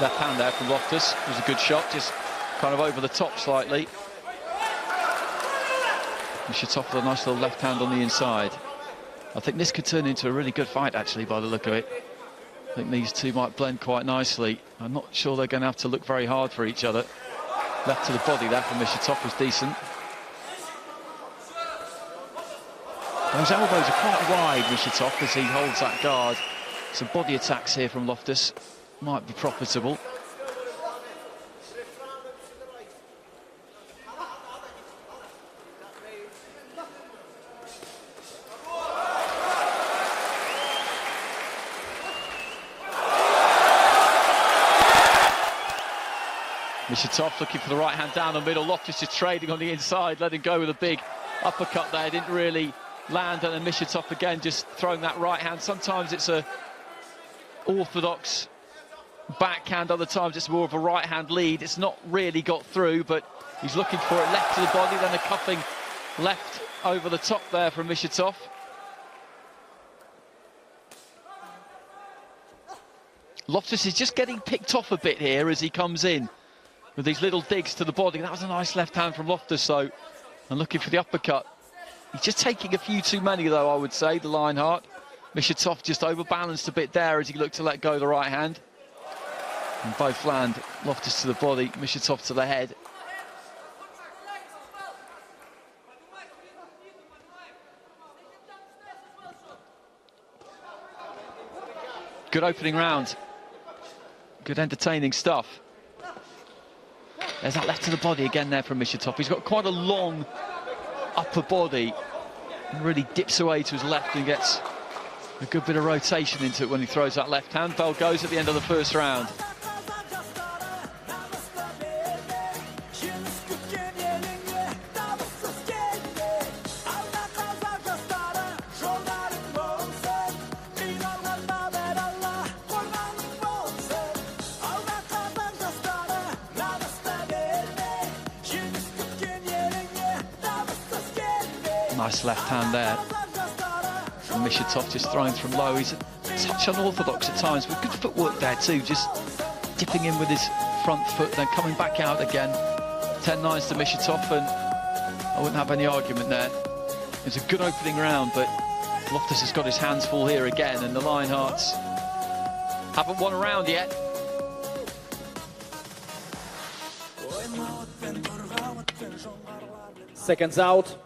Left hand there from Loftus. It was a good shot, just kind of over the top slightly. Mижitov with a nice little left hand on the inside. I think this could turn into a really good fight, actually, by the look of it. I think these two might blend quite nicely. I'm not sure they're going to have to look very hard for each other. Left to the body there from Mижitov was decent. Those elbows are quite wide, Mижitov, as he holds that guard. Some body attacks here from Loftus. Might be profitable. Mижitov looking for the right hand down the middle. Loftus is trading on the inside, letting go with a big uppercut there. Didn't really land, and then Mижitov again just throwing that right hand. Sometimes it's a orthodox backhand, other times it's more of a right hand lead. It's not really got through, but he's looking for it left to the body, then a cuffing left over the top there from Mижitov. Loftus is just getting picked off a bit here as he comes in with these little digs to the body. That was a nice left hand from Loftus, though, and looking for the uppercut. He's just taking a few too many, though, I would say, the Leinhart. Mижitov just overbalanced a bit there as he looked to let go the right hand. And both land. Loftus to the body, Mижitov to the head. Good opening round. Good entertaining stuff. There's that left to the body again there from Mижitov. He's got quite a long upper body. He really dips away to his left and gets a good bit of rotation into it when he throws that left hand. Bell goes at the end of the first round. Nice left hand there. And Mижitov just throwing from low. He's a touch unorthodox at times, but good footwork there too. Just dipping in with his front foot, then coming back out again. 10-9 to Mижitov, and I wouldn't have any argument there. It's a good opening round, but Loftus has got his hands full here again, and the Leinharts haven't won a round yet. Seconds out.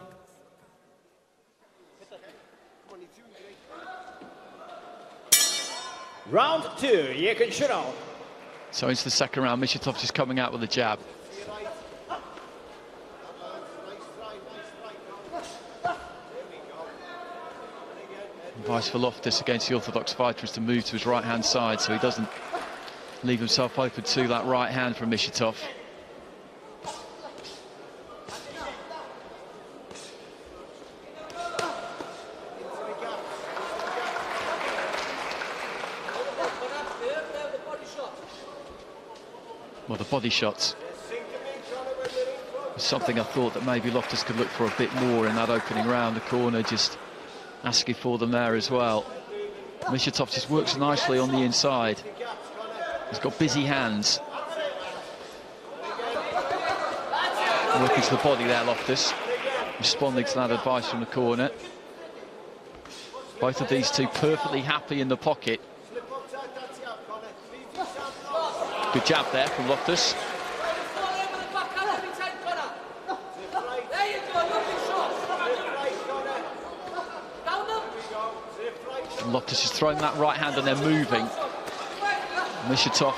Round 2, екінші раунд. So into the second round, Mижitov just coming out with a jab. Advice for Loftus against the orthodox fighter is to move to his right-hand side so he doesn't leave himself open to that right hand from Mижitov. Well, the body shots was something I thought that maybe Loftus could look for a bit more in that opening round. The corner just asking for them there as well. Mижitov just works nicely on the inside. He's got busy hands. Working to the body there, Loftus, responding to that advice from the corner. Both of these two perfectly happy in the pocket. Good jab there from Loftus. And Loftus is throwing that right hand and then moving. Mижitov,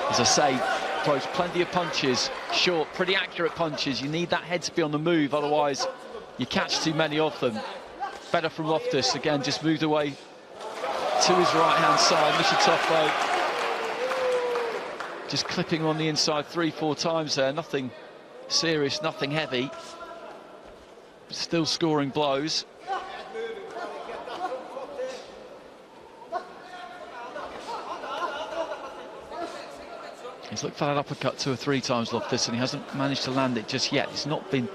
as I say, throws plenty of punches, short, pretty accurate punches. You need that head to be on the move, otherwise you catch too many of them. Better from Loftus, again, just moved away to his right-hand side. Mижitov, though, just clipping on the inside 3-4 times there. Nothing serious, nothing heavy. But still scoring blows. He's looked for that uppercut 2 or 3 times, Loftus, and he hasn't managed to land it just yet. It's not been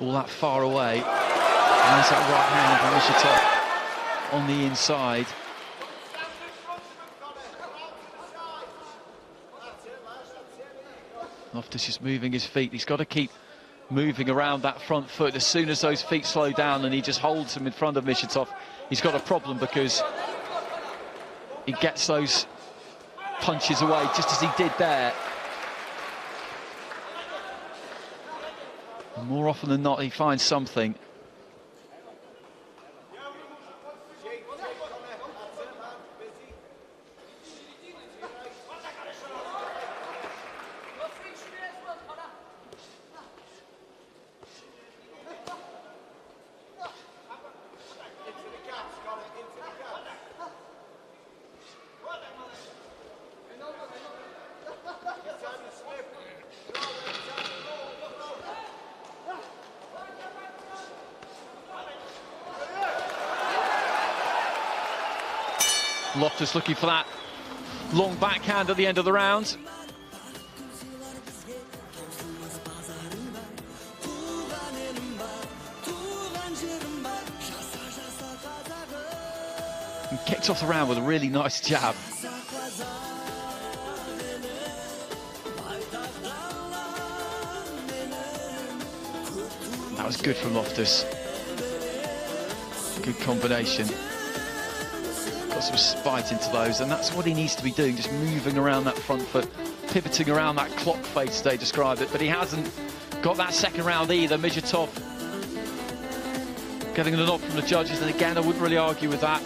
all that far away. And there's that right hand from Mижitov on the inside. Loftus is moving his feet. He's got to keep moving around that front foot. As soon as those feet slow down and he just holds them in front of Mижitov, he's got a problem, because he gets those punches away just as he did there. And more often than not, he finds something. Loftus looking for that long backhand at the end of the round. And kicked off the round with a really nice jab. That was good from Loftus. Good combination. Got some spite into those, and that's what he needs to be doing, just moving around that front foot, pivoting around that clock face, they described it, but he hasn't got that second round either. Mижitов getting the nod from the judges, and again, I wouldn't really argue with that.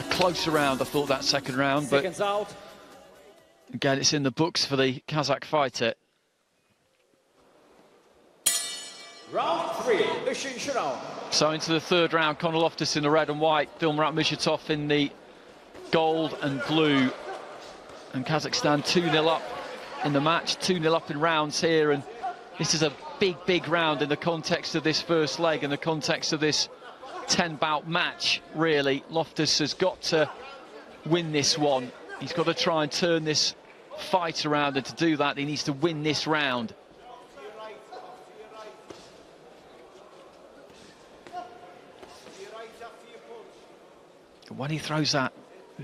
A closer round, I thought, that second round, but Seconds out. Again, it's in the books for the Kazakh fighter. Round 3, üçüncü round. So into the third round, Conor Loftus in the red and white, Dильмурат Mижitов in the gold and blue. And Kazakhstan 2-0 up in the match, 2-0 up in rounds here. And this is a big, big round in the context of this first leg, in the context of this 10-bout match, really. Loftus has got to win this one. He's got to try and turn this fight around, and to do that, he needs to win this round. When he throws that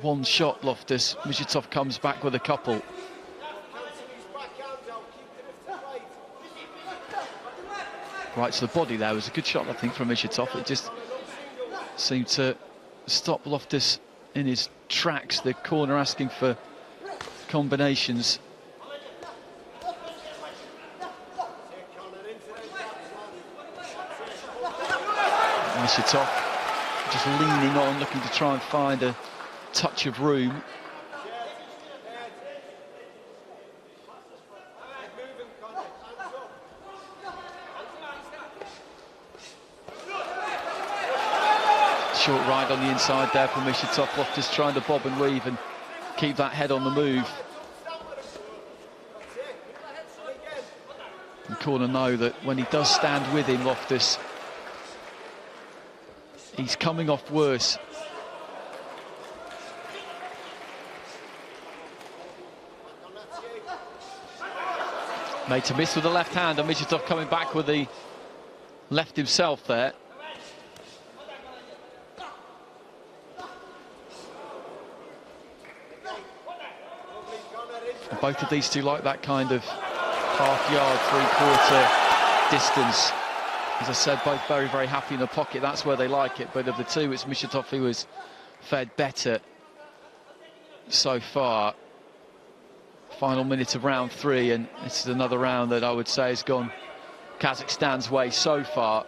one shot, Loftus, Mижitов comes back with a couple. Right to the body there was a good shot, I think, from Mижitов. It just seemed to stop Loftus in his tracks. The corner asking for combinations. Mижitov just leaning on, looking to try and find a touch of room. Short ride on the inside there from Mижitov. Loftus trying to bob and weave and keep that head on the move. The corner know that when he does stand with him, Loftus, he's coming off worse. Made to miss with the left hand, and Mижitov coming back with the left himself there. And both of these two like that kind of half-yard, three-quarter distance. As I said, both very, very happy in the pocket. That's where they like it. But of the two, it's Mижitov who has fared better so far. Final minute of round 3, and this is another round that I would say has gone Kazakhstan's way so far.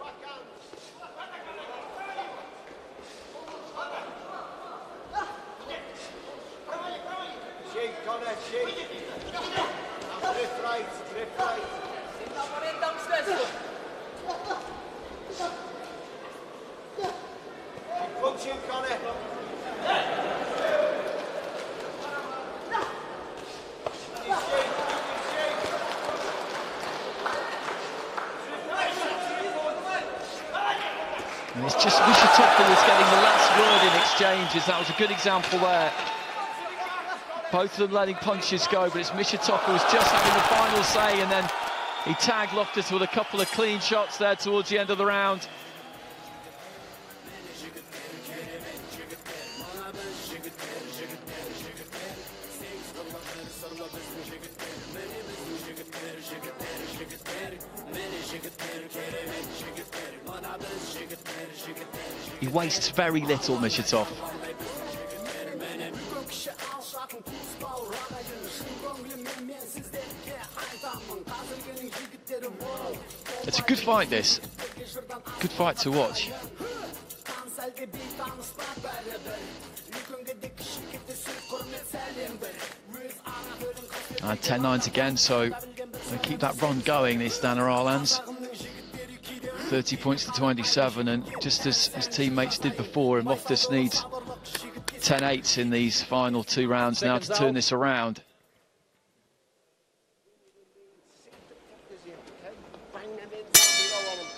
And it's just Mижitov who was getting the last word in exchanges. That was a good example there. Both of them letting punches go, but it's Mижitov who was just having the final say, and then he tagged Loftus with a couple of clean shots there towards the end of the round. He wastes very little, Mижitov. It's a good fight, this. Good fight to watch. And 10-9 again, so they keep that run going, the Астана Арланс. 30 points to 27, and just as his teammates did before, and Loftus needs 10-8s in these final 2 rounds now to turn this around.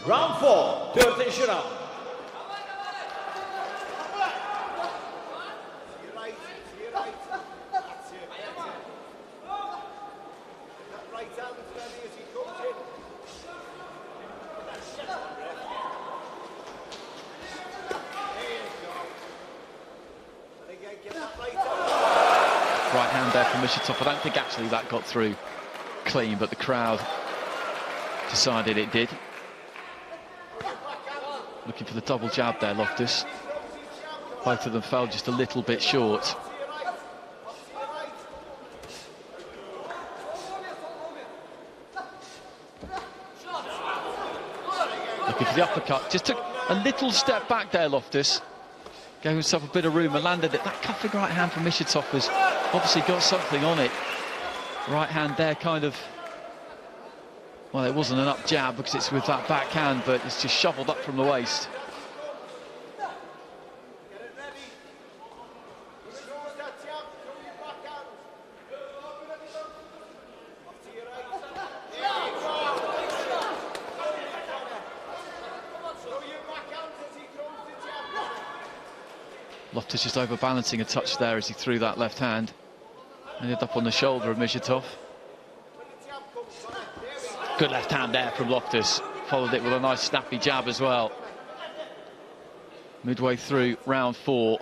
Round 4, 4-cü round. Right hand there from Mижitов. I don't think actually that got through clean, but the crowd decided it did. Looking for the double jab there, Loftus. Both of them fell just a little bit short. Looking for the uppercut. Just took a little step back there, Loftus. Gave himself a bit of room and landed it. That cuffing right hand from Mижitov has obviously got something on it. Right hand there kind of... Well, it wasn't an up jab because it's with that backhand, but it's just shoveled up from the waist. Loftus just overbalancing a touch there as he threw that left hand. Ended up on the shoulder of Mижitov. Good left hand there from Loftus. Followed it with a nice snappy jab as well. Midway through round 4.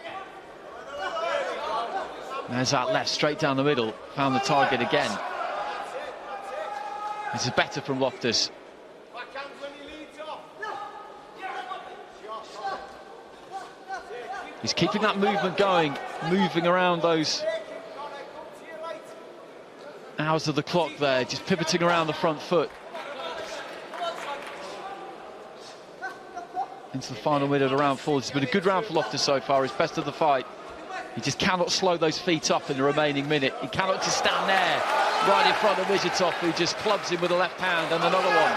There's that left straight down the middle. Found the target again. This is better from Loftus. He's keeping that movement going, moving around those hours of the clock there, just pivoting around the front foot. Into the final minute of round 4. It's been a good round for Loftus so far, his best of the fight. He just cannot slow those feet up in the remaining minute. He cannot just stand there, right in front of Mижitov, who just clubs him with a left hand and another one.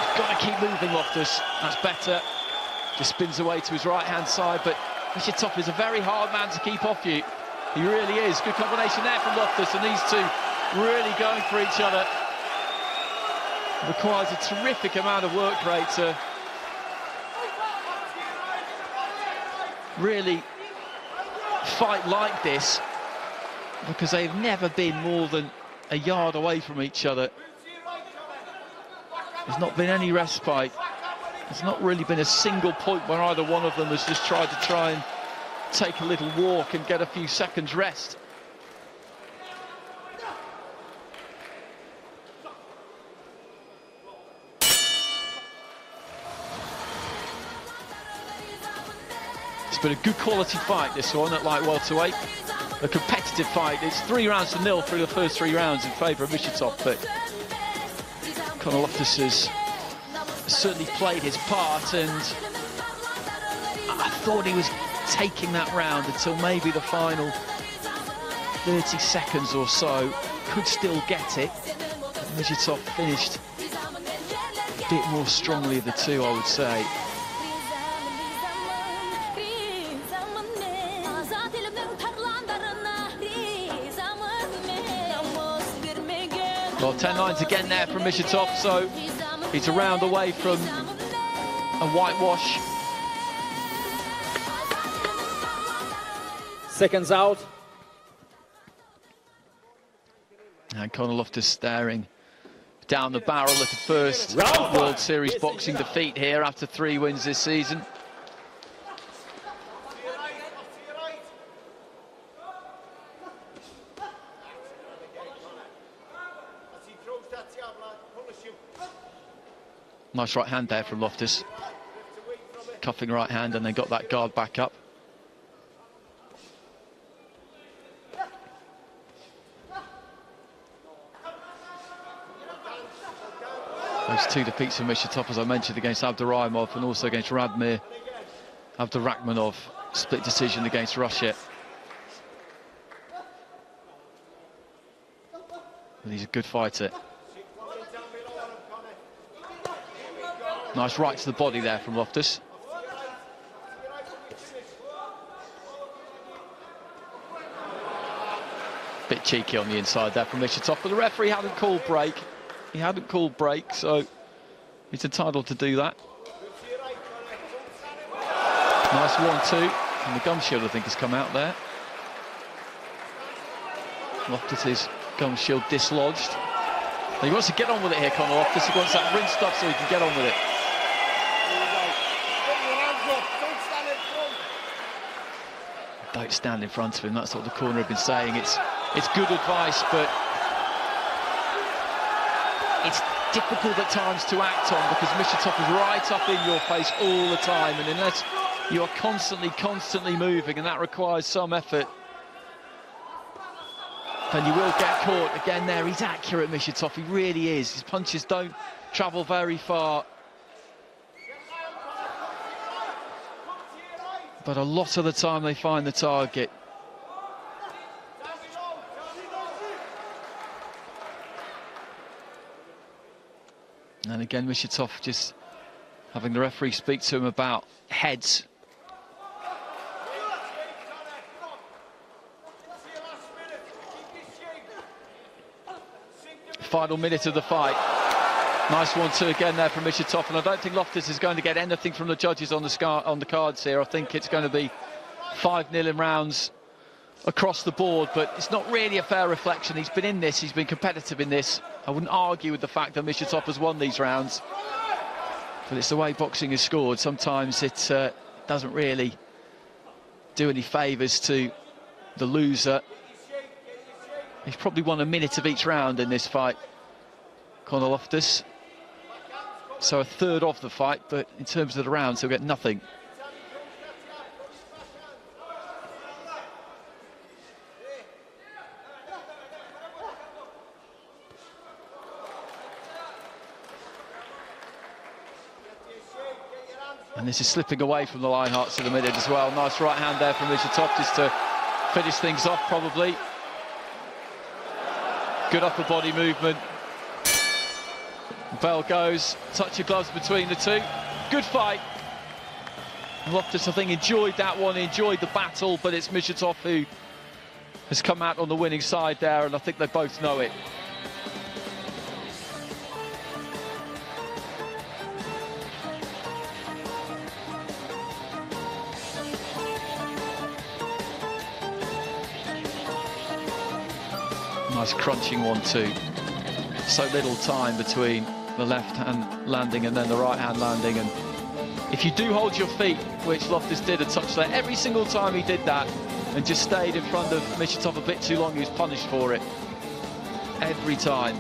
He's got to keep moving, Loftus. That's better. Just spins away to his right-hand side, but Mижitov is a very hard man to keep off you. He really is. Good combination there from Loftus, and these two really going for each other. It requires a terrific amount of work rate to really fight like this, because they've never been more than a yard away from each other. There's not been any respite. There's not really been a single point where either one of them has just tried and take a little walk and get a few seconds rest. It's been a good quality fight, this one, at light welterweight. A competitive fight. It's 3-0 through the first 3 rounds in favour of Mижitov, but Conor Loftus has certainly played his part, and I thought he was taking that round until maybe the final 30 seconds or so. Could still get it. Mижitov finished a bit more strongly of the two, I would say. Well, 10 lines again there from Mижitov, so he's a round away from a whitewash. Seconds out. And Conor Loftus staring down the barrel at the first World Series boxing defeat here after 3 wins this season. Nice right hand there from Loftus. Cuffing right hand, and they got that guard back up. Those 2 defeats from Mижitov, as I mentioned, against Abduraimov and also against Radmir Abdurakhmanov. Split decision against Russia. And he's a good fighter. Nice right to the body there from Loftus. Bit cheeky on the inside there from Mижitov, but the referee hadn't called break. He hadn't called break, so He's entitled to do that. Nice 1-2, and the gum shield I think has come out there. Loftus's gum shield dislodged. And he wants to get on with it here, Conor Loftus. He wants that ring stuff so he can get on with it. Don't stand in front of him, that's what the corner have been saying. It's good advice, but it's difficult at times to act on because Mижitов is right up in your face all the time, and unless you are constantly moving, and that requires some effort, then you will get caught. Again there, he's accurate, Mижitov, he really is. His punches don't travel very far, but a lot of the time they find the target. And again, Mижitov just having the referee speak to him about heads. Final minute of the fight. Nice 1-2 again there from Mижitov, and I don't think Loftus is going to get anything from the judges on the cards here. I think it's going to be 5-0 in rounds across the board, but it's not really a fair reflection. He's been in this, he's been competitive in this. I wouldn't argue with the fact that Mижitov has won these rounds, but it's the way boxing is scored. Sometimes it doesn't really do any favours to the loser. He's probably won a minute of each round in this fight, Conor Loftus. So a third of the fight, but in terms of the rounds, he'll get nothing. And this is slipping away from the Leinharts in the minute as well. Nice right hand there from Mижitov just to finish things off, probably. Good upper body movement. Bell goes, touch of gloves between the two. Good fight. Loftus, I think, enjoyed that one, enjoyed the battle, but it's Mижitov who has come out on the winning side there, and I think they both know it. Nice crunching 1-2. So little time between the left hand landing and then the right hand landing, and if you do hold your feet, which Loftus did a touch there, every single time he did that and just stayed in front of Mижitov a bit too long, he was punished for it. Every time.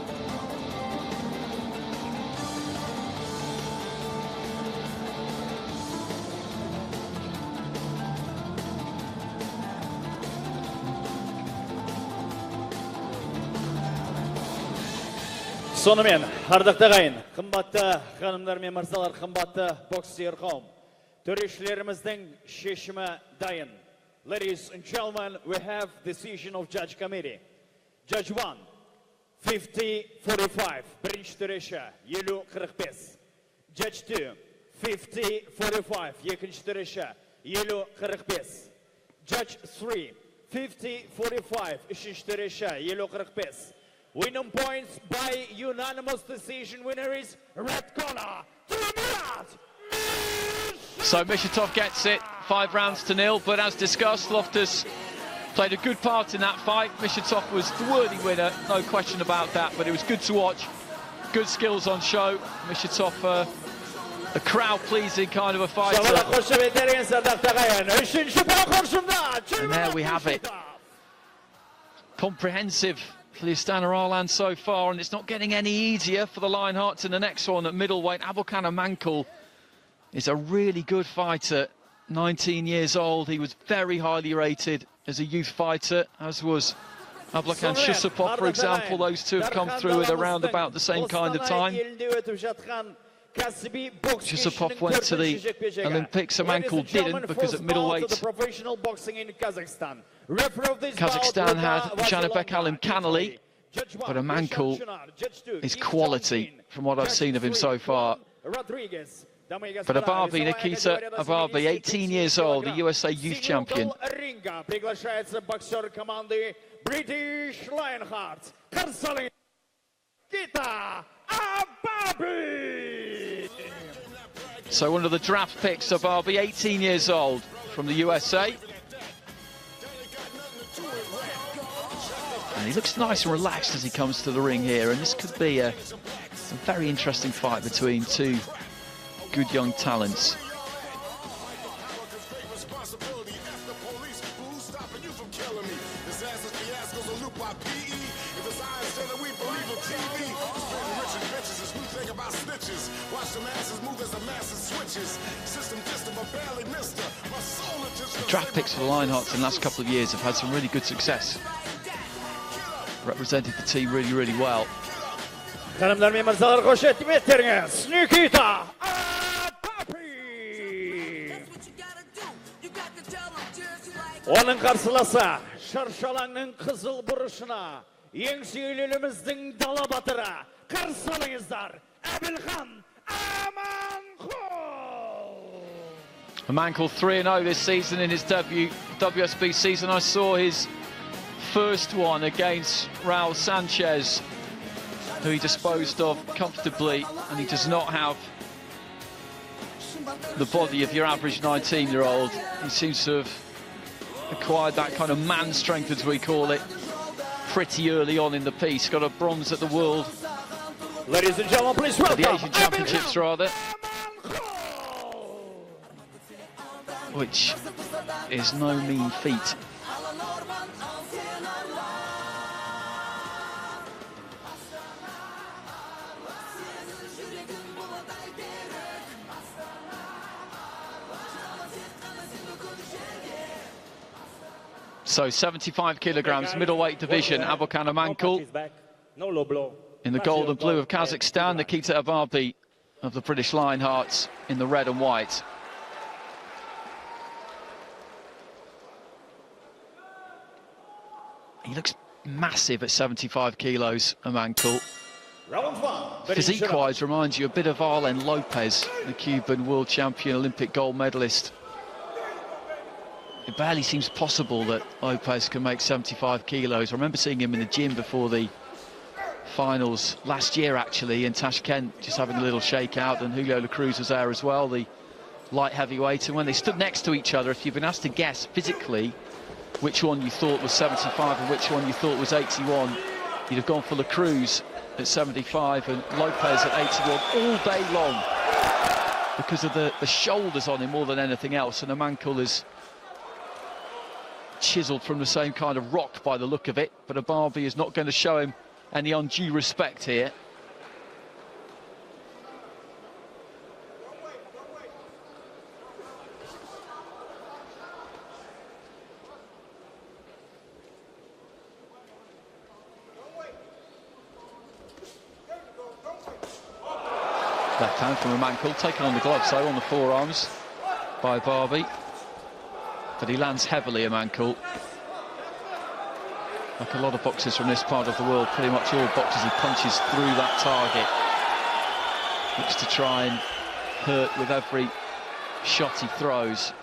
Сонымен, ардақты ағайын, қымбатты ханымдар мен мырзалар, қымбатты боксер қауым. Төрешілеріміздің шешімі дайын. Ladies and gentlemen, we have decision of judge committee. Judge 1, 50-45. Бірінші төреші, 50-45. Judge 2, 50-45. Екінші төреші, 50-45. Judge 3, 50-45. Үшінші төреші, 50-45. Winning points by unanimous decision. Winner is red corner, Dilmurad. So Mижitov gets it, 5-0, but as discussed, Loftus played a good part in that fight. Mижitov was the worthy winner, no question about that, but it was good to watch. Good skills on show. Mижitov, a crowd-pleasing kind of a fighter. And there we have it. Comprehensive for the Астана Арланс so far, and it's not getting any easier for the Leinharts in the next one at middleweight. Abильхан Amанкул is a really good fighter, 19 years old. He was very highly rated as a youth fighter, as was Abильхан Shusupov, for example. Those two have come through at around about the same kind of time. Shusupov went to the Olympics, Amанкул didn't, because at middleweight Kazakhstan had Janibek Alimkhanali, but Amанкул is quality from what I've seen of him so far. But Ababий, Nikita Ababий, 18 years old, the USA youth champion. British Lайнхарта, Никита Абабий. So one of the draft picks of Ababий, 18 years old, from the USA. And he looks nice and relaxed as he comes to the ring here, and this could be a very interesting fight between two good young talents. The draft picks for the Leinharts in the last couple of years have had some really good success. Represented the team really, really well. Hanımlar ve mırzalar hoş etmediniz. Nikita, Ababий. Onun karşılası Şarşalan'ın kızıl buruşuna en süylülümüzün dala batıra karşılığınızlar Abильхан, Amанкул. Amанкул 3-0 this season in his debut WSB season. I saw his first one against Raul Sanchez, who he disposed of comfortably, and he does not have the body of your average 19-year-old. He seems to have acquired that kind of man strength, as we call it, pretty early on in the piece. Got a bronze at the World, Ladies and gentlemen, please welcome the Asian Championships rather, which is no mean feat. So 75 kilograms, middleweight division, Abильхан Amанкул. In the gold and blue of Kazakhstan, Nikita Ababий of the British Leinharts in the red and white. He looks massive at 75 kilos, Amанкул. Physique-wise reminds you a bit of Arlen Lopez, the Cuban world champion, Olympic gold medalist. It barely seems possible that Lopez can make 75 kilos. I remember seeing him in the gym before the finals last year, actually, in Tashkent, just having a little shakeout, and Julio La Cruz was there as well, the light heavyweight. And when they stood next to each other, if you've been asked to guess physically which one you thought was 75 and which one you thought was 81, you'd have gone for La Cruz at 75 and Lopez at 81 all day long because of the shoulders on him more than anything else. And Amанкул is chiselled from the same kind of rock by the look of it, but Ababий is not going to show him any undue respect here. Left hand from Amанкул, taken on the gloves though, on the forearms by Ababий. But he lands heavily, Amанкул. Like a lot of boxers from this part of the world, pretty much all boxers, he punches through that target. Looks to try and hurt with every shot he throws.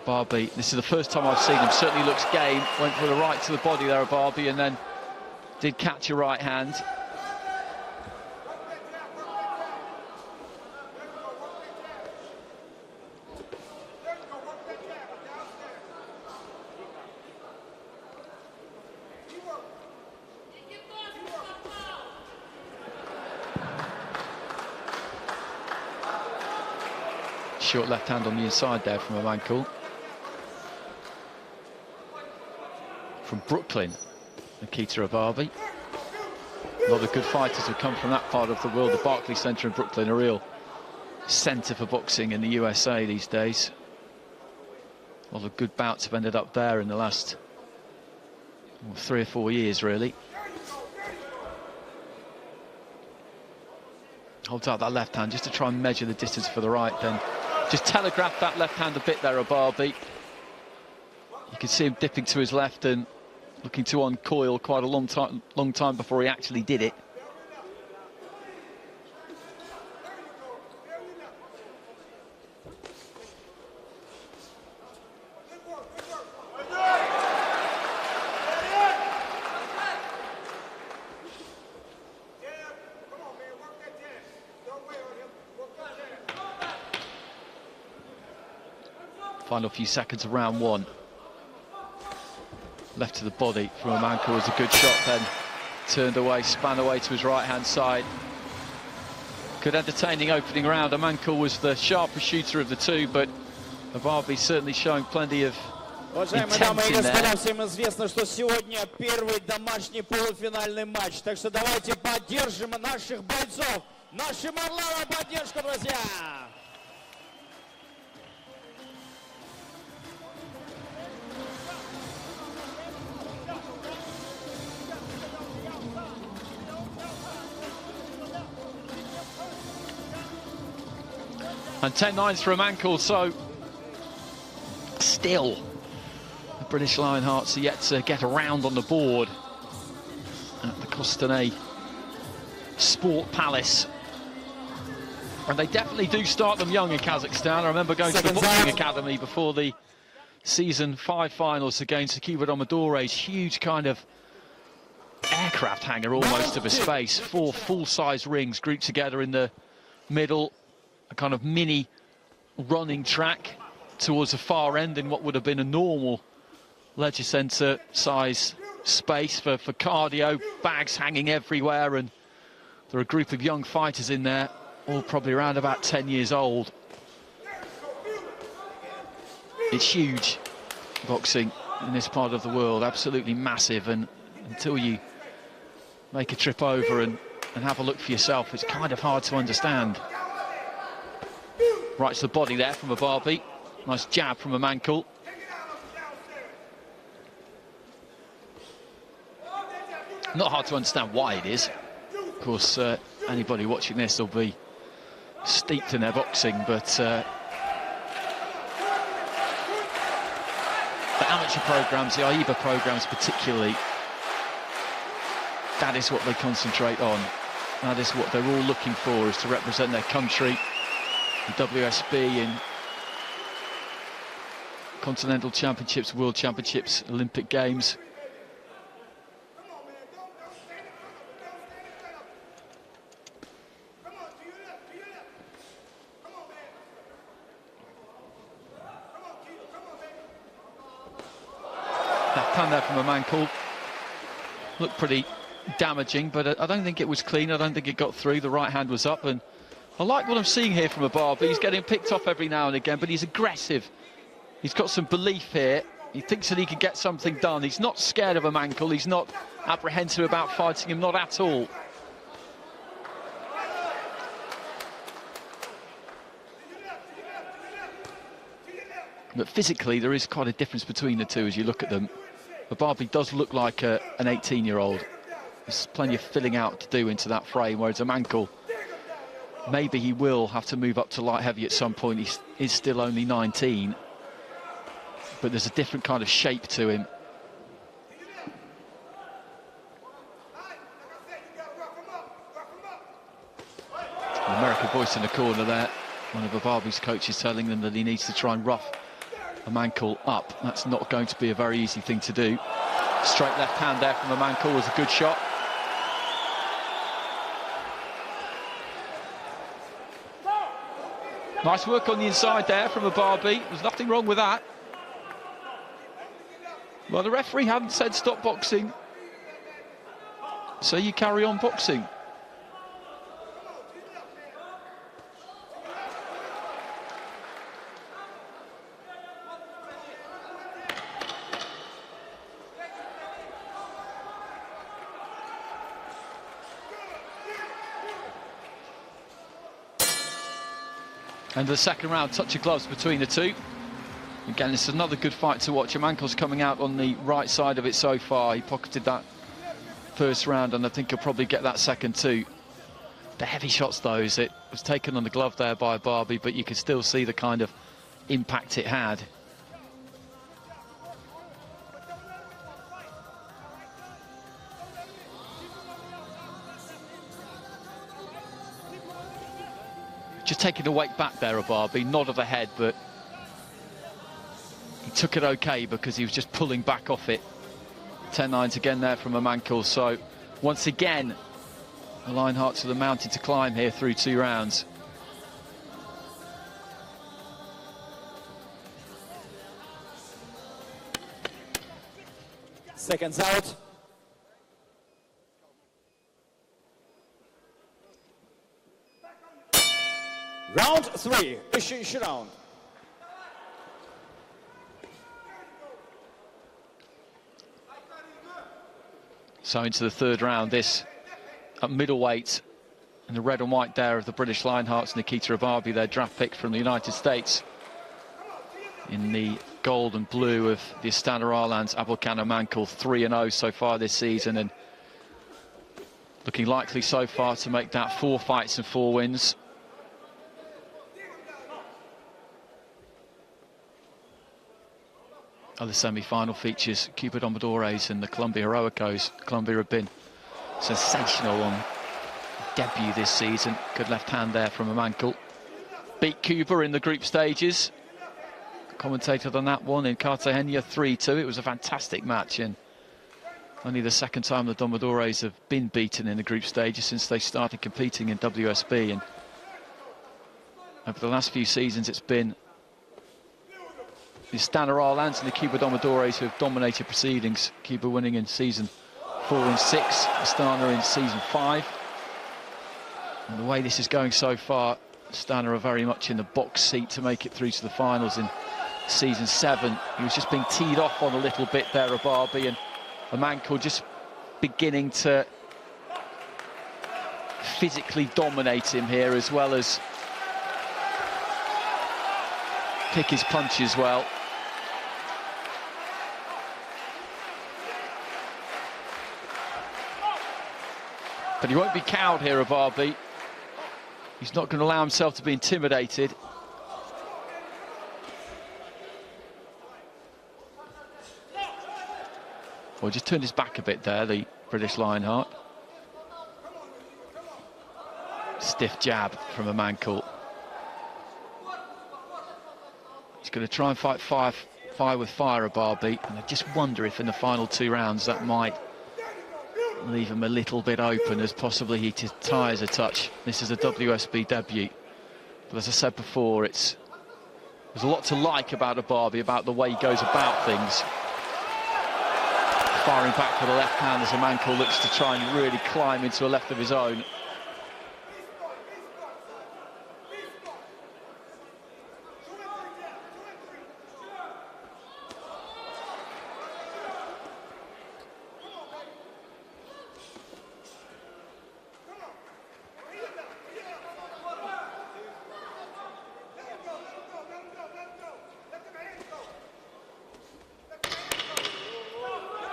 Ababий, this is the first time I've seen him, certainly looks game. Went for the right to the body there, Ababий, and then did catch a right hand. Short left hand on the inside there from Amанкул. From Brooklyn, Nikita Ababий. A lot of good fighters have come from that part of the world. The Barclays Centre in Brooklyn, a real centre for boxing in the USA these days. A lot of good bouts have ended up there in the last 3 or 4 years, really. Holds out that left hand just to try and measure the distance for the right, then just telegraphed that left hand a bit there, Ababий. You can see him dipping to his left and looking to uncoil quite a long time before he actually did it. Final few seconds of round one. Left to the body from Amankul was a good shot, then turned away, span away to his right-hand side. Good entertaining opening round. Amankul was the sharpest shooter of the two, but Ababий certainly showing plenty of Уважаемые дамы и господа, всем известно, что сегодня первый домашний полуфинальный матч. Так что давайте поддержим наших бойцов. Нашим орланам поддержку, друзья! And 10-9s for Amankul, so still the British Lionhearts are yet to get around on the board at the Астана Sport Palace. And they definitely do start them young in Kazakhstan. I remember going to the boxing academy before the season 5 finals against Akiba Domodore's huge kind of aircraft hangar almost of a space. 4 full-size rings grouped together in the middle. A kind of mini running track towards the far end in what would have been a normal leisure centre size space for cardio, bags hanging everywhere, and there are a group of young fighters in there, all probably around about 10 years old. It's huge, boxing in this part of the world, absolutely massive, and until you make a trip over and have a look for yourself, it's kind of hard to understand. Right to the body there from Ababий. Nice jab from Amankul. Not hard to understand why it is. Of course, anybody watching this will be steeped in their boxing, but the amateur programmes, the AIBA programmes particularly, that is what they concentrate on. That is what they're all looking for, is to represent their country. The WSB in Continental Championships, World Championships, Olympic Games. That pan there from Amankul looked pretty damaging, but I don't think it was clean. I don't think it got through. The right hand was up, and I like what I'm seeing here from Ababий. He's getting picked off every now and again, but he's aggressive. He's got some belief here. He thinks that he can get something done. He's not scared of Amankul. He's not apprehensive about fighting him, not at all. But physically, there is quite a difference between the two as you look at them. Ababий does look like an 18-year-old. There's plenty of filling out to do into that frame, whereas Amankul, maybe he will have to move up to light heavy at some point. He is still only 19. But there's a different kind of shape to him. The American voice in the corner there. One of Ababий's coaches telling them that he needs to try and rough Amankul up. That's not going to be a very easy thing to do. Straight left hand there from Amankul was a good shot. Nice work on the inside there from Ababий. There's nothing wrong with that. Well, the referee hadn't said stop boxing, so you carry on boxing. And the second round, touch of gloves between the two. Again, it's another good fight to watch. Amantul's coming out on the right side of it so far. He pocketed that first round, and I think he'll probably get that second too. The heavy shots, though, as it was taken on the glove there by Ababий, but you can still see the kind of impact it had. Just taking the weight back there, Ababий, nod of the head, but he took it okay because he was just pulling back off it. 10-9s again there from Amanкул. So once again, the Lionhearts are the mountain to climb here through 2 rounds. Seconds out. Round 3, üçüncü round. So into the third round, this at middleweight, and the red and white there of the British Lionhearts, Nikita Ababий, their draft pick from the United States. In the gold and blue of the Astana Арланс, Abильхан Amанкул, 3-0 so far this season, and looking likely so far to make that 4 fights and 4 wins. Other semi-final features, Cuba Domadores and the Colombia Heroicos. Colombia have been sensational on debut this season. Good left hand there from Amанкул. Beat Cuba in the group stages. Commentated on that one in Cartagena 3-2. It was a fantastic match, and only the second time the Domadores have been beaten in the group stages since they started competing in WSB. And over the last few seasons, it's been the Astana Арланс and the Cuba Domadores who have dominated proceedings. Cuba winning in season 4 and 6, Astana in season 5. And the way this is going so far, Astana are very much in the box seat to make it through to the finals in season 7. He was just being teed off on a little bit there, Ababий, and Amанкул just beginning to physically dominate him here, as well as pick his punches well. But he won't be cowed here, Ababий. He's not going to allow himself to be intimidated. Well, just turned his back a bit there, the British Lionheart. Stiff jab from Amанкул. He's going to try and fight fire with fire, Ababий, and I just wonder if in the final 2 rounds that might leave him a little bit open, as possibly he tires a touch. This is a WSB debut, but as I said before, there's a lot to like about Ababий, about the way he goes about things. Firing back with the left hand as Amанкул looks to try and really climb into a left of his own.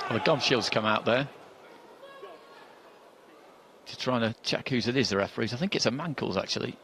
Well, the gum shields come out there. Just trying to check whose it is, the referees. I think it's Amанкул's, actually.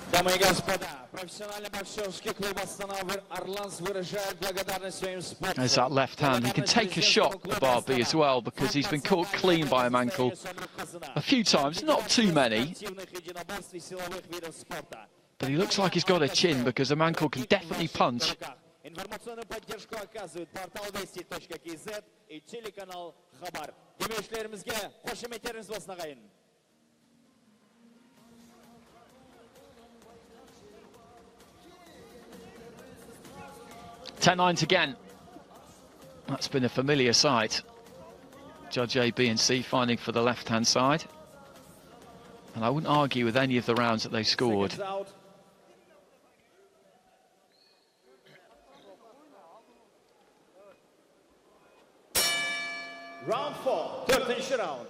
Дамы и господа, профессиональный боксерский клуб Астана Арланс выражает благодарность своим спонсорам. There's that left hand. He can take a shot, Ababий, as well, because he's been caught clean by Amанкул a few times, not too many. But he looks like he's got a chin, because Amанкул can definitely punch. Информационную поддержку оказывает портал вести.kz и телеканал Хабар. Демеушілерімізге қошеметтеріңіз болсын, ағайын. 10-9 again. That's been a familiar sight. Judge A, B and C finding for the left-hand side. And I wouldn't argue with any of the rounds that they scored. Round 4, 4th round.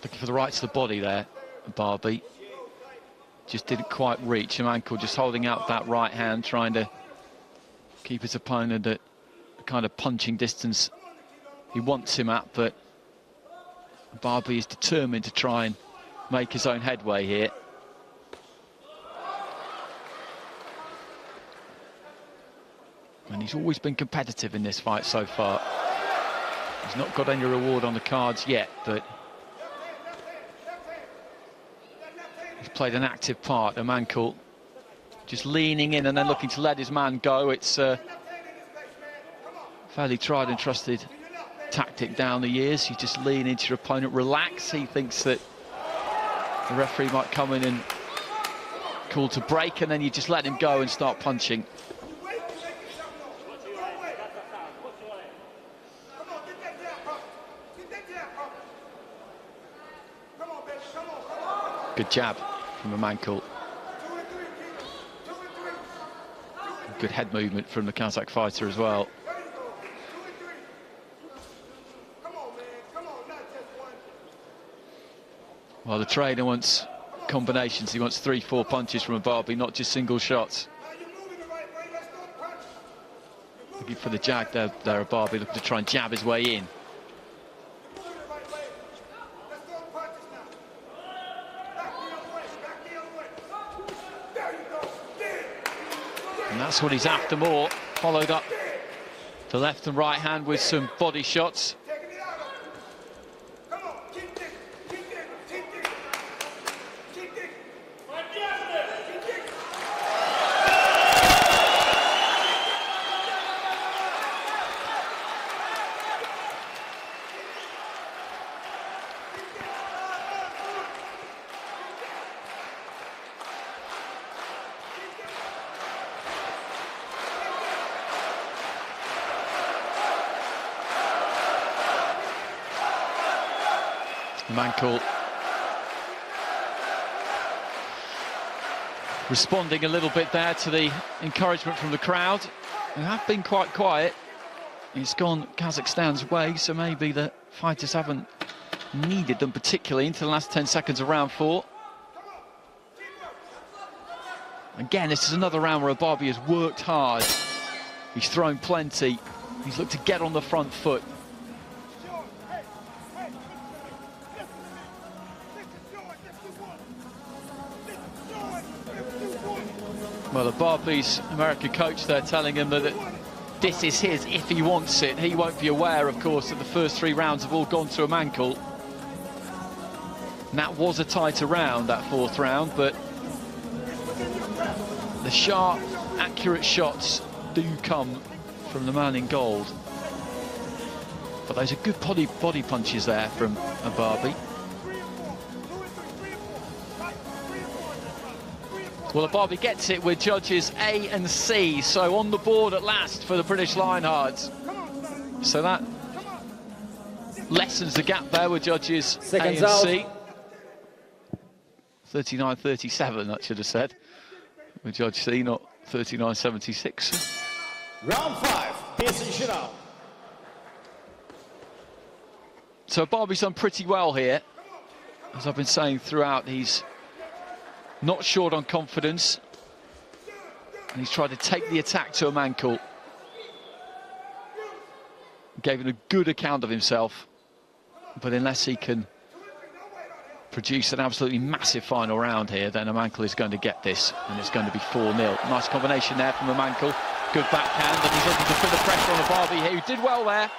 Looking for the right to the body there, Ababий. Just didn't quite reach. Amанкул just holding out that right hand, trying to keep his opponent at the kind of punching distance he wants him at, but Ababий is determined to try and make his own headway here. And he's always been competitive in this fight so far. He's not got any reward on the cards yet, but he's played an active part. Amankul just leaning in and then looking to let his man go. It's a fairly tried and trusted tactic down the years. You just lean into your opponent, relax. He thinks that the referee might come in and call to break, and then you just let him go and start punching. Good jab from Amankul. Good head movement from the Kazakh fighter as well. Well, the trainer wants combinations. He wants 3-4 punches from Ababий, not just single shots. Looking for the jag there, Ababий, looking to try and jab his way in. And that's what he's after more. Followed up the left and right hand with some body shots. Amankul responding a little bit there to the encouragement from the crowd, who have been quite quiet. It's gone Kazakhstan's way, so maybe the fighters haven't needed them particularly into the last 10 seconds of round 4. Again, this is another round where Ababий has worked hard. He's thrown plenty. He's looked to get on the front foot. Well, Ababий's American coach there telling him that this is his if he wants it. He won't be aware, of course, that the first 3 rounds have all gone to Amankul. And that was a tighter round, that 4th round, but the sharp, accurate shots do come from the man in gold. But those are good body punches there from Ababий. Well, Ababий gets it with judges A and C, so on the board at last for the British Lionhearts. So that lessens the gap there with judges A and C. 39-37, that should have said, with Judge C, not 39-76. Round 5, decision round. So Ababий's done pretty well here. As I've been saying throughout, he's not short on confidence, and he's tried to take the attack to Amankul. Gave him a good account of himself, but unless he can produce an absolutely massive final round here, then Amankul is going to get this, and it's going to be 4-0. Nice combination there from Amankul. Good backhand, and he's looking to put the pressure on Ababий here, who did well there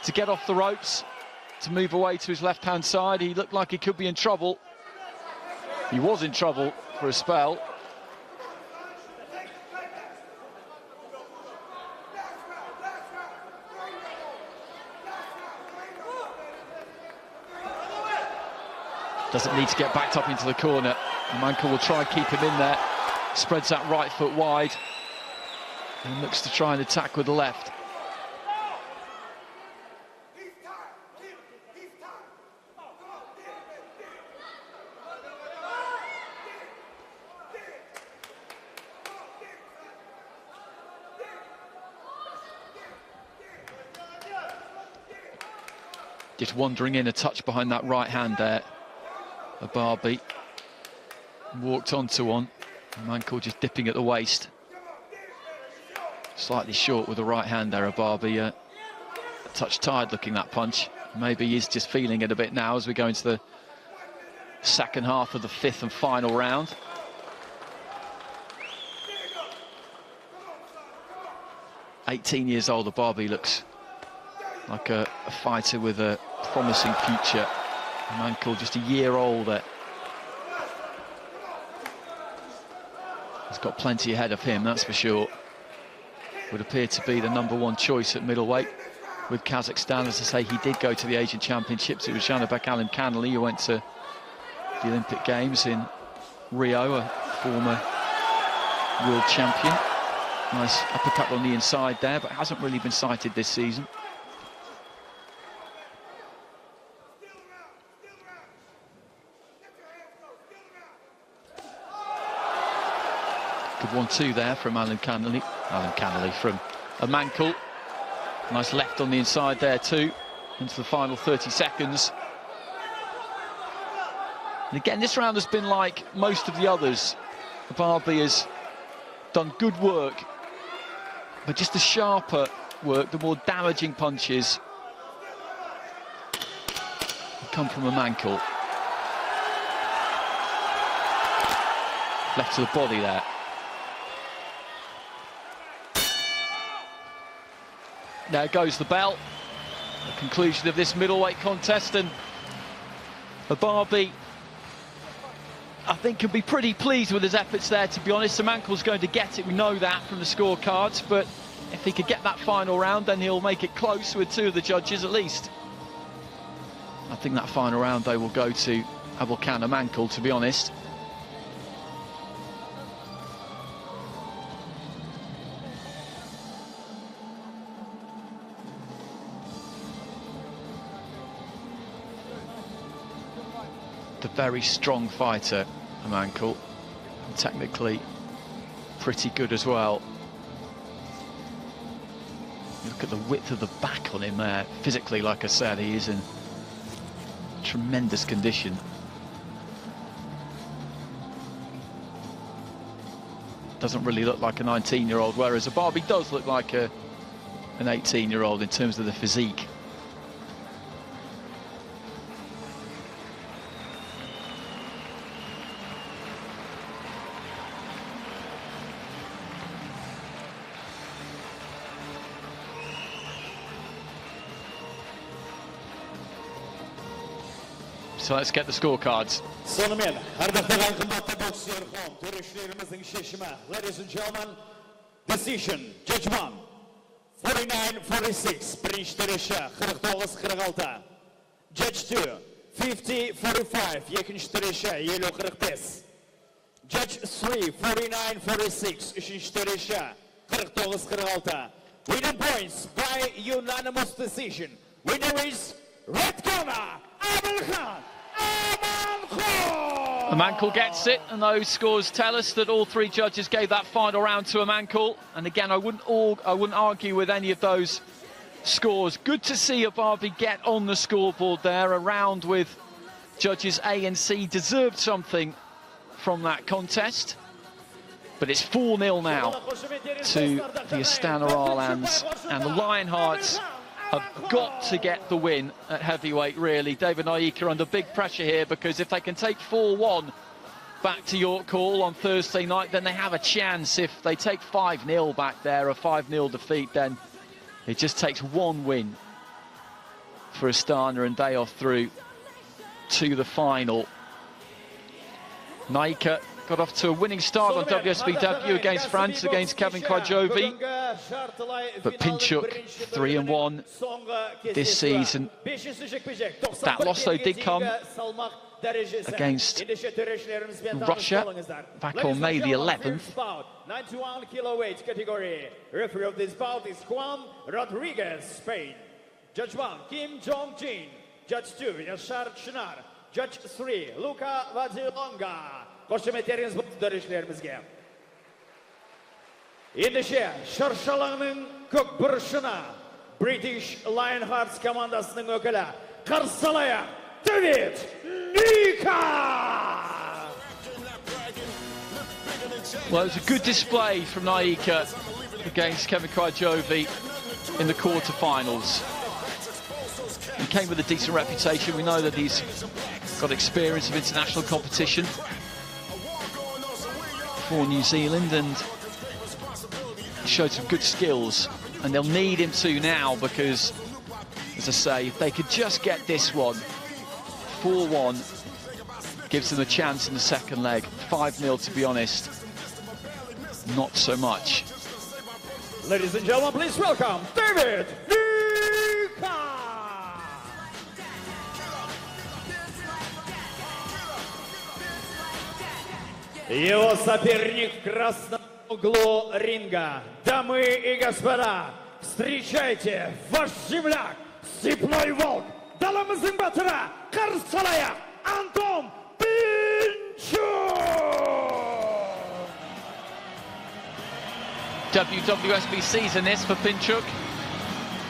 to get off the ropes, to move away to his left-hand side. He looked like he could be in trouble. He was in trouble for a spell. Doesn't need to get backed up into the corner. Amankul will try and keep him in there. Spreads that right foot wide and looks to try and attack with the left. Just wandering in a touch behind that right hand there. Ababий walked onto one. Amankul just dipping at the waist. Slightly short with the right hand there, Ababий. A touch tired looking, that punch. Maybe he's just feeling it a bit now as we go into the second half of the 5th and final round. "18 years old, Ababий looks like a fighter with a promising future. Amankul just a year older. He's got plenty ahead of him, that's for sure. Would appear to be the #1 choice at middleweight with Kazakhstan. As I say, he did go to the Asian Championships. It was Janabek Alimkhanli who went to the Olympic Games in Rio, a former world champion. Nice uppercut on the inside there, but hasn't really been sighted this season. Good 1-2 there from Alimkhanli from Amанкул. Nice left on the inside there too, into the final 30 seconds. And again, this round has been like most of the others. Ababий has done good work, but just the sharper work, the more damaging punches come from Amанкул. Left to the body there. There goes the bell. The conclusion of this middleweight contest, and Ababий, I think, can be pretty pleased with his efforts there, to be honest. Amankul's going to get it, we know that from the scorecards, but if he could get that final round, then he'll make it close with 2 of the judges at least. I think that final round, though, will go to Abильхан Amанкул, to be honest. A very strong fighter, Amанкул, and technically pretty good as well. Look at the width of the back on him there. Physically, like I said, he is in tremendous condition. Doesn't really look like a 19-year-old, whereas Ababий does look like an 18-year-old in terms of the physique. So let's get the scorecards. Sonымен, ардақтаған қымбатты боксер қауым, төрешілеріміздің шешімі. Ladies and gentlemen, decision, judgment, 49-46, бірінші төреші, 49-46. Judge 2, 50-45, екінші төреші, 50-45. Judge 3, 49-46, үшінші төреші, 49-46. Winning points by unanimous decision. Winner is red corner, Abильхан Amанкул! Amанкул gets it, and those scores tell us that all 3 judges gave that final round to Amанкул. And again, I wouldn't argue with any of those scores. Good to see Ababий get on the scoreboard there. A round with judges A and C deserved something from that contest. But it's 4-0 now to the Астана Арланс, and the Lionhearts have got to get the win at heavyweight, really. David Ниика under big pressure here, because if they can take 4-1 back to York Hall on Thursday night, then they have a chance. If they take 5-0 back there, a 5-0 defeat, then it just takes 1 win for Астана and they are through to the final. Ниика got off to a winning start on WSB debut against France, against Kevin Kwajovi. But Pинчук, 3-1 this season. That loss, though, did come against Russia back on May the 11th. 91 kiloweight category. Referee of this bout is Juan Rodriguez, Spain. Judge 1, Kim Jong-jin. Judge 2, Yashar Chinar. Judge 3, Luca Vazilonga. Қошеметтеріңіз бұл төрешілерімізге. Ендеше, шаршалаңның көк бұрышына Бритиш Лайнхарта командасының өкілі қарсы алайық, Давид Ниика! Well, it was a good display from Ниика against Kevin Kwajovi in the quarterfinals. He came with a decent reputation. We know that he's got experience of international competition for New Zealand and showed some good skills. And they'll need him to now because, as I say, if they could just get this one, 4-1, gives them a chance in the second leg. 5-0, to be honest, not so much. Ladies and gentlemen, please welcome David Ниика! Его соперник в красном углу ринга. Дамы и господа, встречайте, ваш земляк, степной волк, даламыздың батыры, қарсылаяқ, Антон Пинчук! WSB season this for Pинчук.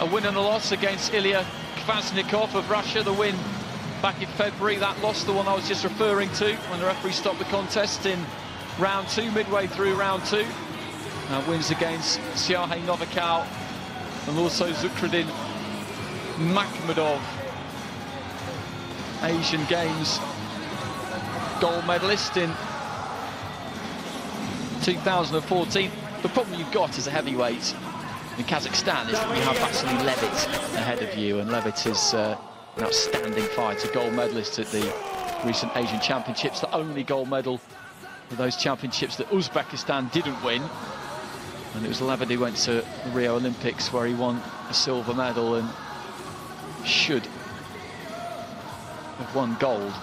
A win and a loss against Ilya Kvasnikov of Russia. The win back in February. That loss, the one I was just referring to, when the referee stopped the contest in round 2, midway through round 2. Wins against Siahe Novikov and also Zukradin Makhmudov. Asian Games gold medalist in 2014. The problem you've got as a heavyweight in Kazakhstan is that you have Vasily Levit ahead of you, and Levit is an outstanding fighter, gold medalist at the recent Asian Championships, the only gold medal of those championships that Uzbekistan didn't win. And it was Levit who went to the Rio Olympics where he won a silver medal and should have won gold.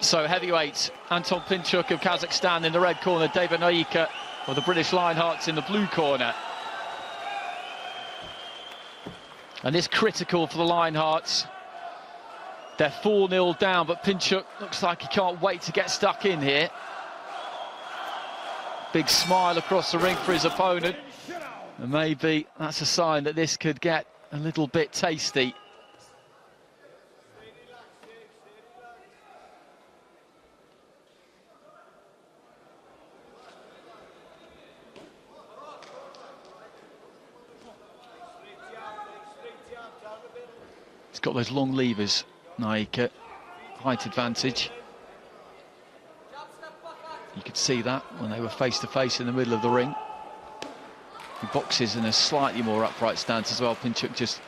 So heavyweight Anton Pинчук of Kazakhstan in the red corner, David Ниика of the British Lionhearts in the blue corner. And it's critical for the Lionhearts. They're 4-0 down, but Pинчук looks like he can't wait to get stuck in here. Big smile across the ring for his opponent. And maybe that's a sign that this could get a little bit tasty. He's got those long levers, Ниика, height advantage. You could see that when they were face to face in the middle of the ring. He boxes in a slightly more upright stance as well. Pинчук just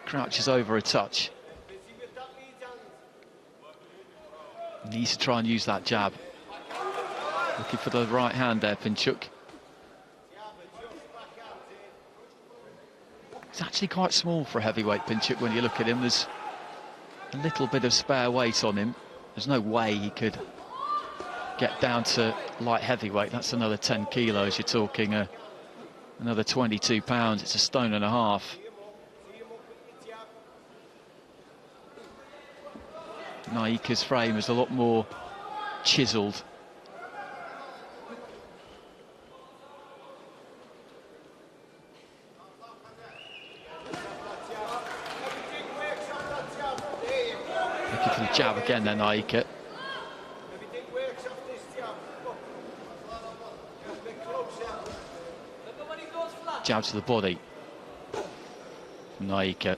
crouches over a touch. He needs to try and use that jab. Looking for the right hand there, Pинчуk. He's actually quite small for a heavyweight, Pинчуk, when you look at him. There's a little bit of spare weight on him. There's no way he could get down to light heavyweight. That's another 10 kilos. You're talking another 22 pounds. It's a stone and a half. Ниika's frame is a lot more chiseled. Looking for the jab again then, Ниика. Jab to the body. Ниика.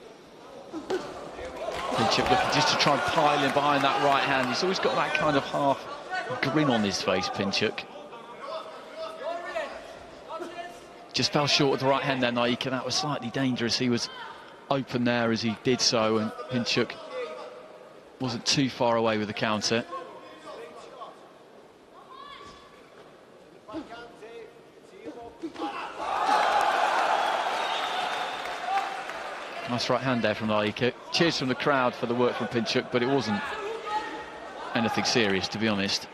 Pинчuk looking just to try and pile in behind that right hand. He's always got that kind of half grin on his face, Pинчuk. Just fell short of the right hand there, Ниика. That was slightly dangerous. He was open there as he did so, and Pинчuk wasn't too far away with the counter. Nice right hand there from Ниика. Cheers from the crowd for the work from Pинчuk, but it wasn't anything serious, to be honest.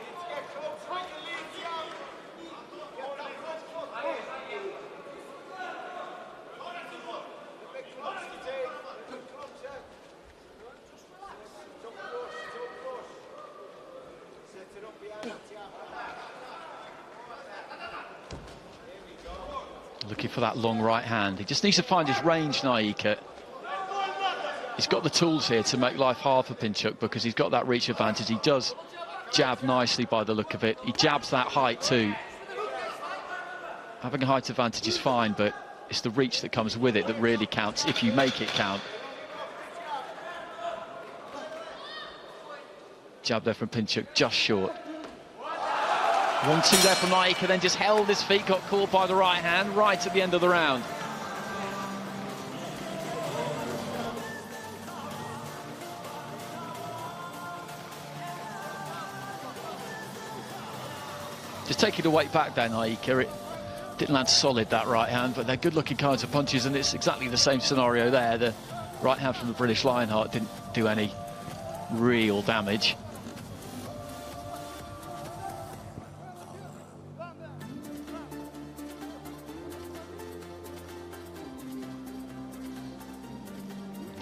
Looking for that long right hand. He just needs to find his range, Nika. He's got the tools here to make life hard for Pינчук because he's got that reach advantage. He does jab nicely by the look of it. He jabs that height too. Having a height advantage is fine, but it's the reach that comes with it that really counts if you make it count. Jab there from Pינчук, just short. 1-2 there from Nika, then just held his feet, got caught by the right hand right at the end of the round. Just taking the weight back there, Nika. It didn't land solid, that right hand, but they're good-looking kinds of punches, and it's exactly the same scenario there. The right hand from the British Lionheart didn't do any real damage.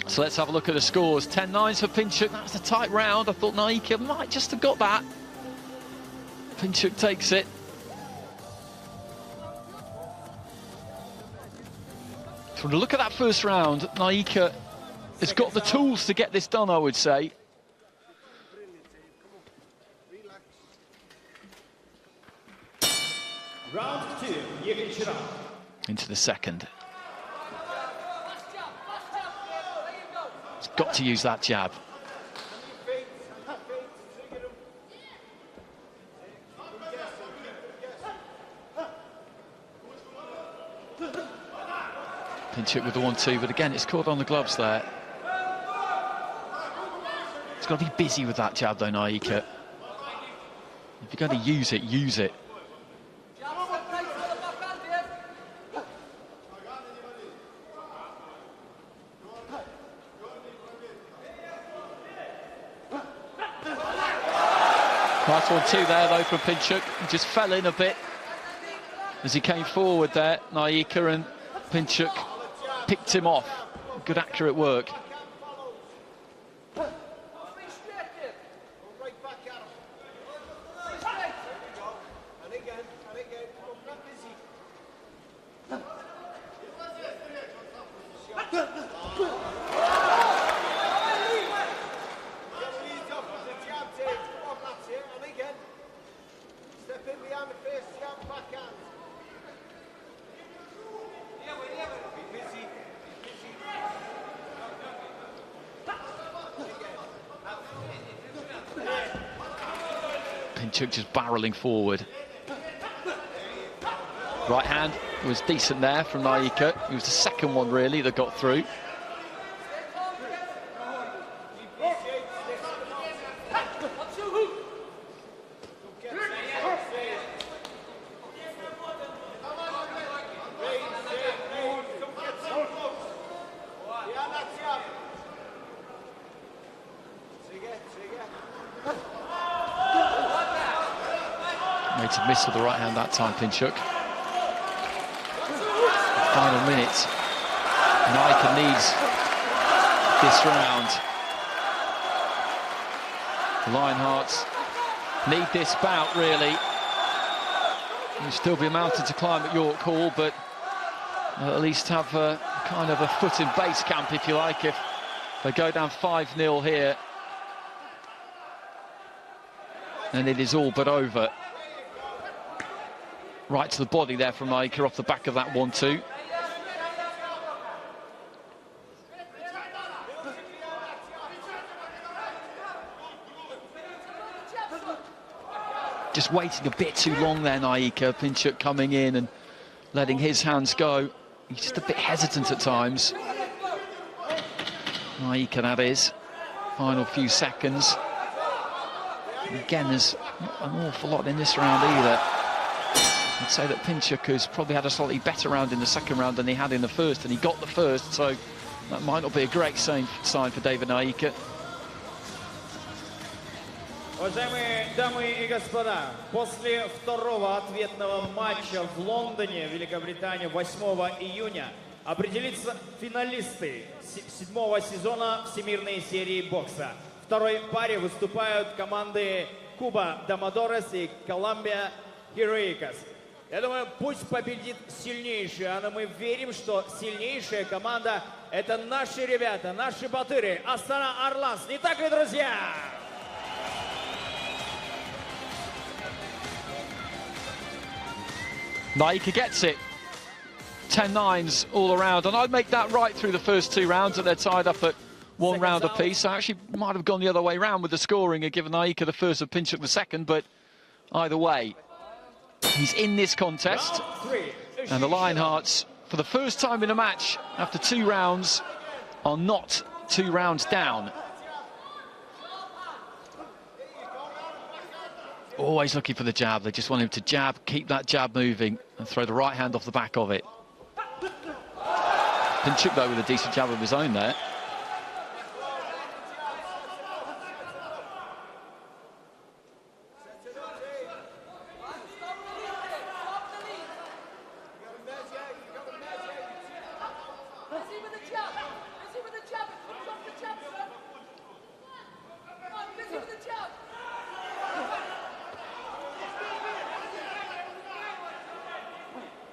So let's have a look at the scores. 10-9 for Pינчук. That's a tight round. I thought Nika might just have got that. Pינчук takes it. From the look at that first round, Nika has got the tools to get this done, I would say. Round 2, Kirան. Into the second. He's got to use that jab. Pינчук with the 1-2, but again, it's caught on the gloves there. He's got to be busy with that jab, though, Nika. If you're going to use it, use it. Nice 1-2 there, though, from Pינчук. He just fell in a bit as he came forward there, Nika, and Pינчук picked him off. Good, accurate work. Pינчук just barreling forward. Right hand was decent there from Nika. It was the second one really that got through. Made to miss with the right hand that time, Pינчук. Final minute. Nika needs this round. The Lionhearts need this bout, really. There'll still be a mountain to climb at York Hall, but at least have a kind of a foot in base camp, if you like, if they go down 5-0 here. And it is all but over. Right to the body there from Nika off the back of that 1-2. Just waiting a bit too long there, Nika. Pינчук coming in and letting his hands go. He's just a bit hesitant at times. Nika, that is. Final few seconds. Again, there's not an awful lot in this round either. I'd say that Pינчук has probably had a slightly better round in the second round than he had in the first, and he got the first, so that might not be a great sign for David Nika. Уважаемые дамы и господа, после второго ответного матча в Лондоне, Великобритания, 8 июня, определятся финалисты 7-го сезона Всемирной серии бокса. В второй паре выступают команды Куба Домодорес и Колумбия Heroicas. Я думаю, пусть победит сильнейший, а мы верим, что сильнейшая команда — это наши ребята, наши батыры, Астана Арланс. Не так ли, друзья? Ниika gets it. 10-9s all around, and I'd make that right through the first 2 rounds, and they're tied up at 1 round apiece. I actually might have gone the other way round with the scoring and given Niika the first and Pינчук the second, but either way, he's in this contest. And the Leinharts, for the first time in a match after 2 rounds, are not 2 rounds down. Always looking for the jab. They just want him to jab, keep that jab moving, and throw the right hand off the back of it. Pинчук, though, with a decent jab of his own there.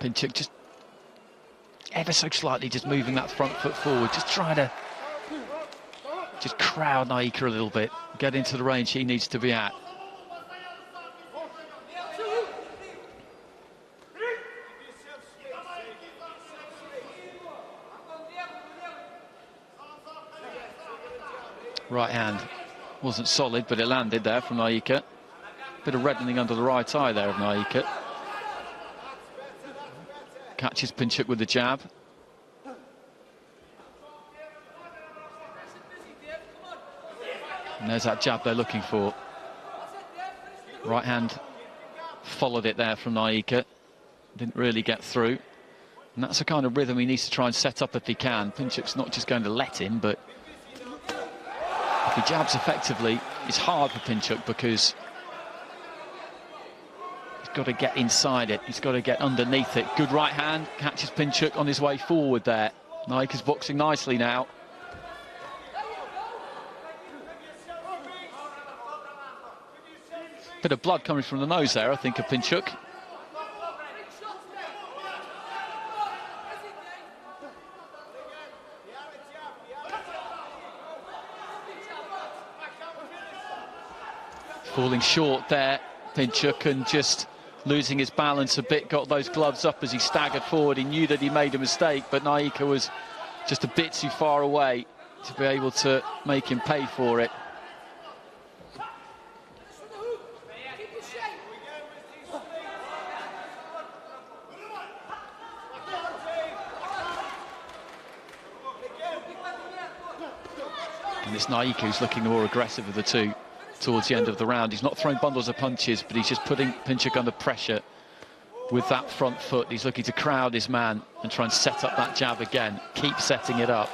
Pинчуk just ever so slightly just moving that front foot forward, just trying to just crowd Ниика a little bit, get into the range he needs to be at. Right hand wasn't solid, but it landed there from Ниика. Bit of reddening under the right eye there of Ниика. Catches Pинчук with the jab. And there's that jab they're looking for. Right hand followed it there from Ниика. Didn't really get through. And that's the kind of rhythm he needs to try and set up if he can. Pинчuk's not just going to let him, but if he jabs effectively, it's hard for Pинчук because he's got to get inside it. He's got to get underneath it. Good right hand, catches Pинчук on his way forward there. Ниika's boxing nicely now. Bit of blood coming from the nose there, I think, of Pинчук. Falling short there, Pинчуk, and just losing his balance a bit, got those gloves up as he staggered forward. He knew that he made a mistake, but Ниика was just a bit too far away to be able to make him pay for it. And it's Ниика who's looking the more aggressive of the two towards the end of the round. He's not throwing bundles of punches, but he's just putting Pинчук under pressure with that front foot. He's looking to crowd his man and try and set up that jab again. Keep setting it up.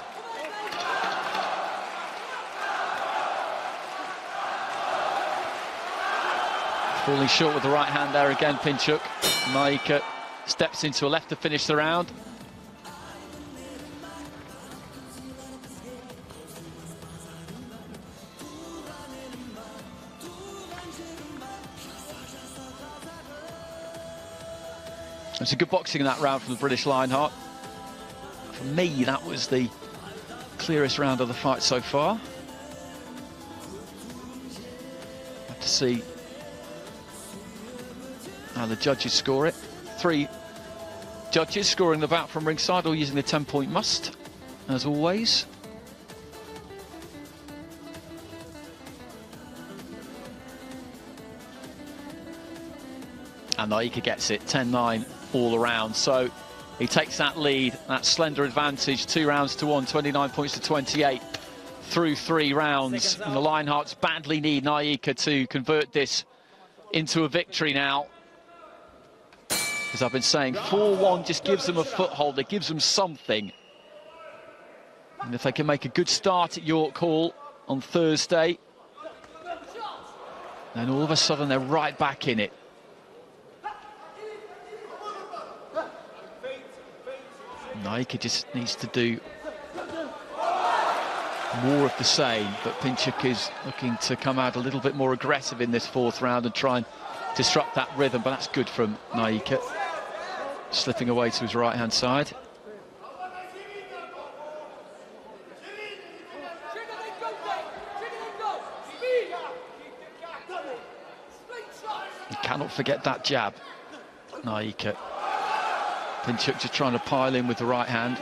Falling short with the right hand there again, Pинчук. Ниika steps into a left to finish the round. It's a good boxing in that round from the British Leinhart. For me, that was the clearest round of the fight so far. Have to see how the judges score it. 3 judges scoring the bout from ringside, all using the 10-point must, as always. And Ниика gets it, 10-9 all around. So he takes that lead, that slender advantage, 2 rounds to 1, 29 points to 28 through 3 rounds. And the Leinharts badly need Ниика to convert this into a victory now. As I've been saying, 4-1 just gives them a foothold, it gives them something. And if they can make a good start at York Hall on Thursday, then all of a sudden they're right back in it. Ниika just needs to do more of the same, but Pинчук is looking to come out a little bit more aggressive in this fourth round and try and disrupt that rhythm, but that's good from Ниика, slipping away to his right-hand side. You cannot forget that jab, Ниика. Pинчуk just trying to pile in with the right hand.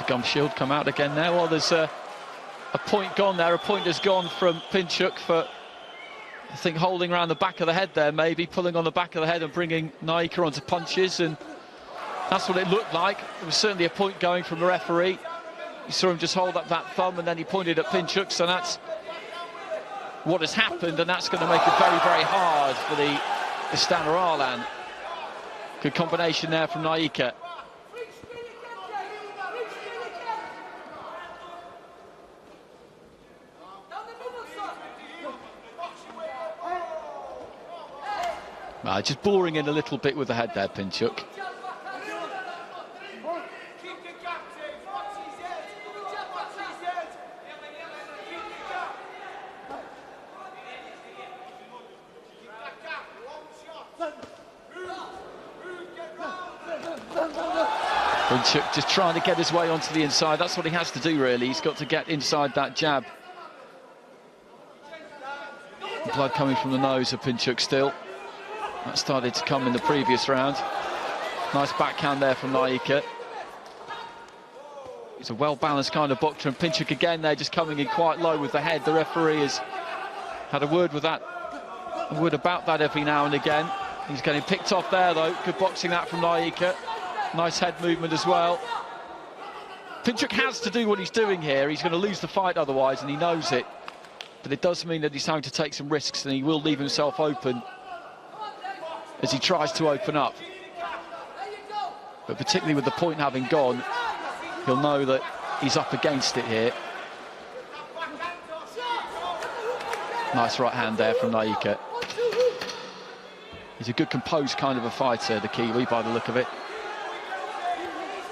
Gum shield come out again there. Well, there's a point gone there. A point has gone from Pинчук for, I think, holding around the back of the head there, maybe pulling on the back of the head and bringing Ниика onto punches, and that's what it looked like. There was certainly a point going from the referee. You saw him just hold up that thumb and then he pointed at Pинчук, so that's what has happened, and that's going to make it very, very hard for the Астана Арлан. Good combination there from Ниика. Just boring in a little bit with the head there, Pинчук. Pинčuk just trying to get his way onto the inside. That's what he has to do, really. He's got to get inside that jab. Blood coming from the nose of Pинčuk still. That started to come in the previous round. Nice backhand there from Ниика. He's a well-balanced kind of boxer, and Pинčuk again there just coming in quite low with the head. The referee has had a word about that every now and again. He's getting picked off there though. Good boxing that from Ниика. Nice head movement as well. Pинčuk has to do what he's doing here. He's going to lose the fight otherwise, and he knows it. But it does mean that he's having to take some risks, and he will leave himself open as he tries to open up. But particularly with the point having gone, he'll know that he's up against it here. Nice right hand there from Ниика. He's a good composed kind of a fighter, the Kiwi, by the look of it.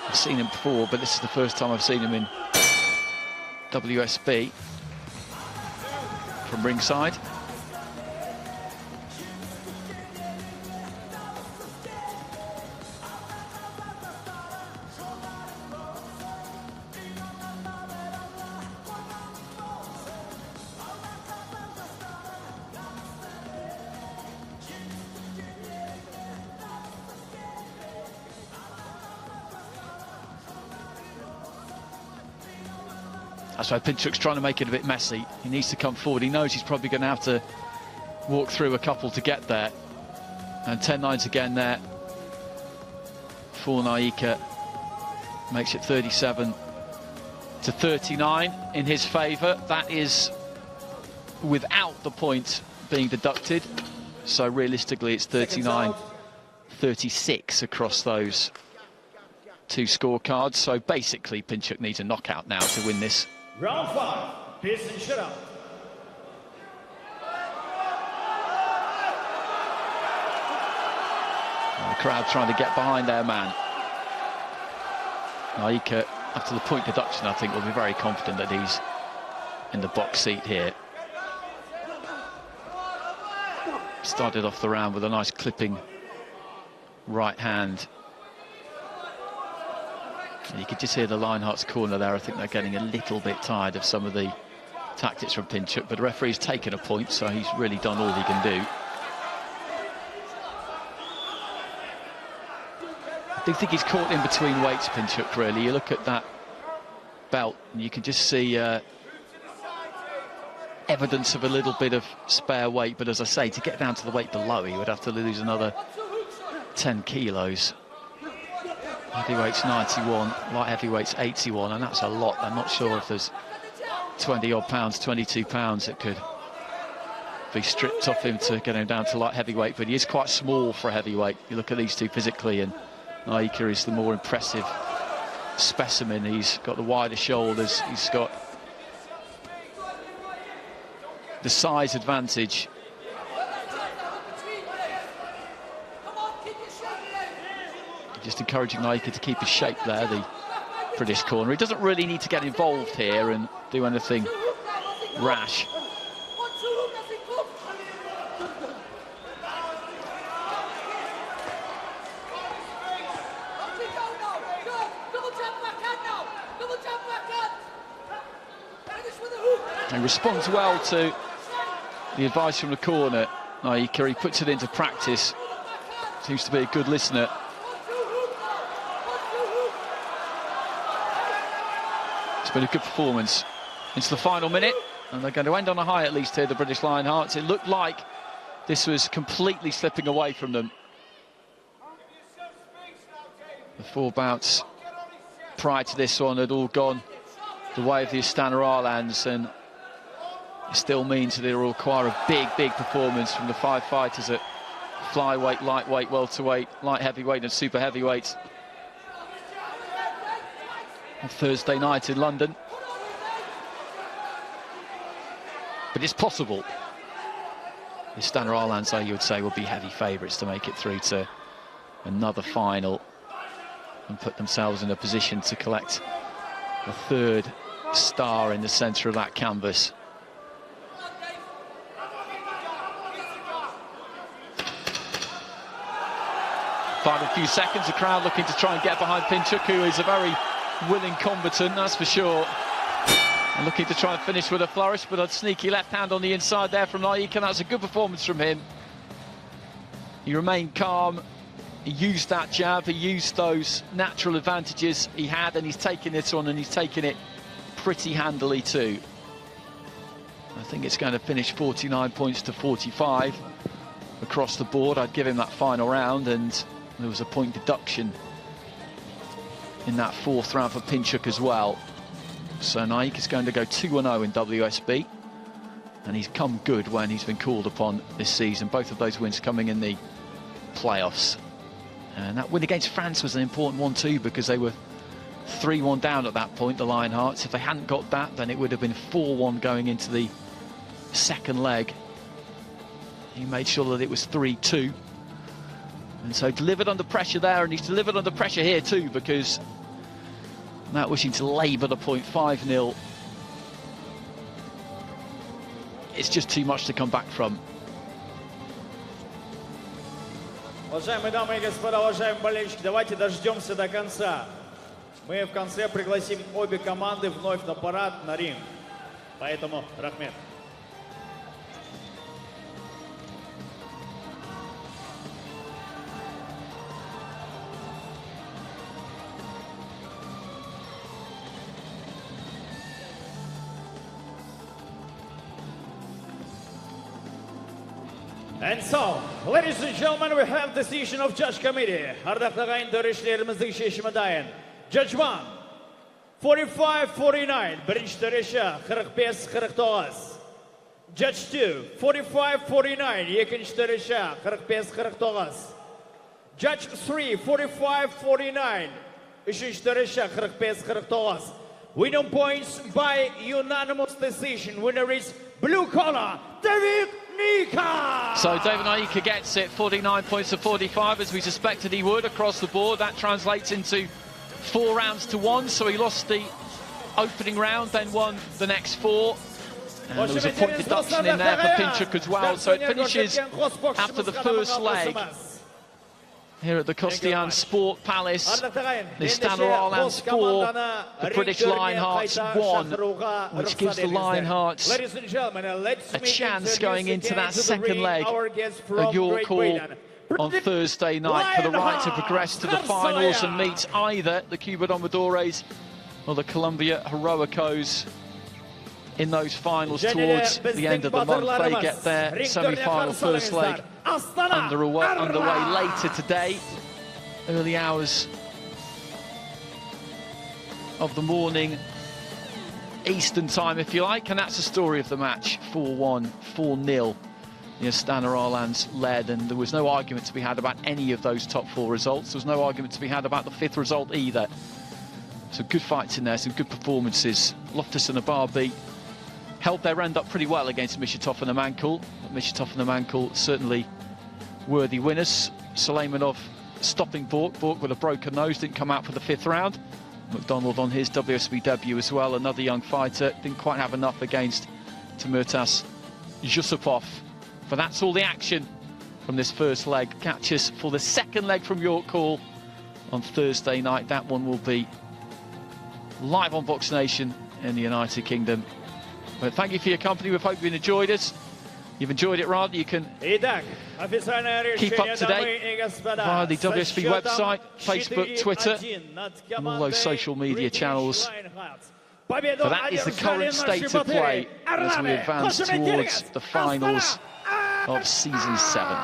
I've seen him before, but this is the first time I've seen him in WSB from ringside. That's why Pинčuk's trying to make it a bit messy. He needs to come forward. He knows he's probably going to have to walk through a couple to get there. And 10-9s again there for Ниика. Makes it 37-39 in his favour. That is without the point being deducted. So realistically it's 39-36 across those two scorecards. So basically Pинčuk needs a knockout now to win this. Round 5, peace and shut up. The crowd trying to get behind their man. Ниika, after the point deduction, I think will be very confident that he's in the box seat here. Started off the round with a nice clipping right hand. And you could just hear the Leinhart's corner there. I think they're getting a little bit tired of some of the tactics from Pinčuk, but the referee's taken a point, so he's really done all he can do. I do think he's caught in between weights, Pinčuk, really. You look at that belt and you can just see evidence of a little bit of spare weight, but as I say, to get down to the weight below, he would have to lose another 10 kilos. Heavyweights 91, light heavyweights 81, and that's a lot. I'm not sure if there's 20-odd pounds, 22 pounds that could be stripped off him to get him down to light heavyweight, but he is quite small for a heavyweight. You look at these two physically, and Ниика is the more impressive specimen. He's got the wider shoulders, he's got the size advantage. just encouraging Nika to keep his shape there, the British corner. He doesn't really need to get involved here and do anything rash. He responds well to the advice from the corner. Nika, he puts it into practice. Seems to be a good listener. It's been a good performance into the final minute, and they're going to end on a high at least here, the British Lionhearts. It looked like this was completely slipping away from them. The 4 bouts prior to this one had all gone the way of the Astana Арлans, and it still means that it will require a big performance from the 5 fighters at flyweight, lightweight, welterweight, light heavyweight and super heavyweight on Thursday night in London. But it's possible. The Astana Арлans, you would say, will be heavy favourites to make it through to another final and put themselves in a position to collect a 3rd star in the centre of that canvas. Final few seconds, the crowd looking to try and get behind Pинchuk, who is a very willing combatant, that's for sure. And looking to try and finish with a flourish, but a sneaky left hand on the inside there from Nika. That's a good performance from him. He remained calm, he used that jab, he used those natural advantages he had, and he's taken it on, and he's taken it pretty handily too. I think it's going to finish 49 points to 45 across the board. I'd give him that final round, and there was a point deduction in that 4th round for Pинchuk as well. So Nika is going to go 2-0 in WSB, and he's come good when he's been called upon this season. Both of those wins coming in the playoffs. And that win against France was an important one too, because they were 3-1 down at that point, the Lionhearts. If they hadn't got that, then it would have been 4-1 going into the 2nd leg. He made sure that it was 3-2. And so delivered under pressure there, and he's delivered under pressure here too, because not wishing to labour the point, 5-0. It's just too much to come back from. Уважаемые дамы и господа, уважаемые болельщики, давайте дождемся до конца. Мы в конце пригласим обе команды вновь на парад, на ринг. Поэтому, Рахмет. And so, ladies and gentlemen, we have the decision of judge committee. Ардақтаған төрешілеріміздің шешімі дайын. Judge 1, 45-49. Бірінші төреші 45-49. Judge 2, 45-49. Екінші төреші 45-49. Judge 3, 45-49. Үшінші төреші 45-49. Winning points by unanimous decision. Winner is blue collar, David Nika. So David Nika gets it, 49 points to 45, as we suspected he would across the board. That translates into 4 rounds to 1, so he lost the opening round, then won the next 4. And there was a point deduction in there for Pинчук as well, so it finishes after the 1st leg here at the Kostian Sport Palace. The Astana Арланс 4, the British Lionhearts 1, which gives the Lionhearts a chance going into that 2nd leg at York Hall on Thursday night for the right to progress to the finals and meet either the Cuba Domadores or the Colombia Heroicos in those finals towards the end of the month. They get their semi-final 1st leg underway later today, early hours of the morning, Eastern time if you like, and that's the story of the match. 4-1, 4-0. The Astana Арлans led, and there was no argument to be had about any of those top 4 results. There was no argument to be had about the 5th result either. So good fights in there, some good performances. Loftus and Ababie held their end up pretty well against Mижitов and Amанкул. Mижitov and Amанкул certainly worthy winners. Sулейменов stopping Burk. Burk with a broken nose, didn't come out for the 5th round. MacDonald on his WSB debut as well, another young fighter, didn't quite have enough against Timurtas Yusupov. But that's all the action from this first leg. Catch us for the second leg from York Hall on Thursday night. That one will be live on Box Nation in the United Kingdom. But thank you for your company. We hope you've enjoyed it. You've enjoyed it, rather. You can keep up to date via the WSB website, Facebook, Twitter, and all those social media channels. But that is the current state of play as we advance towards the finals of Season 7.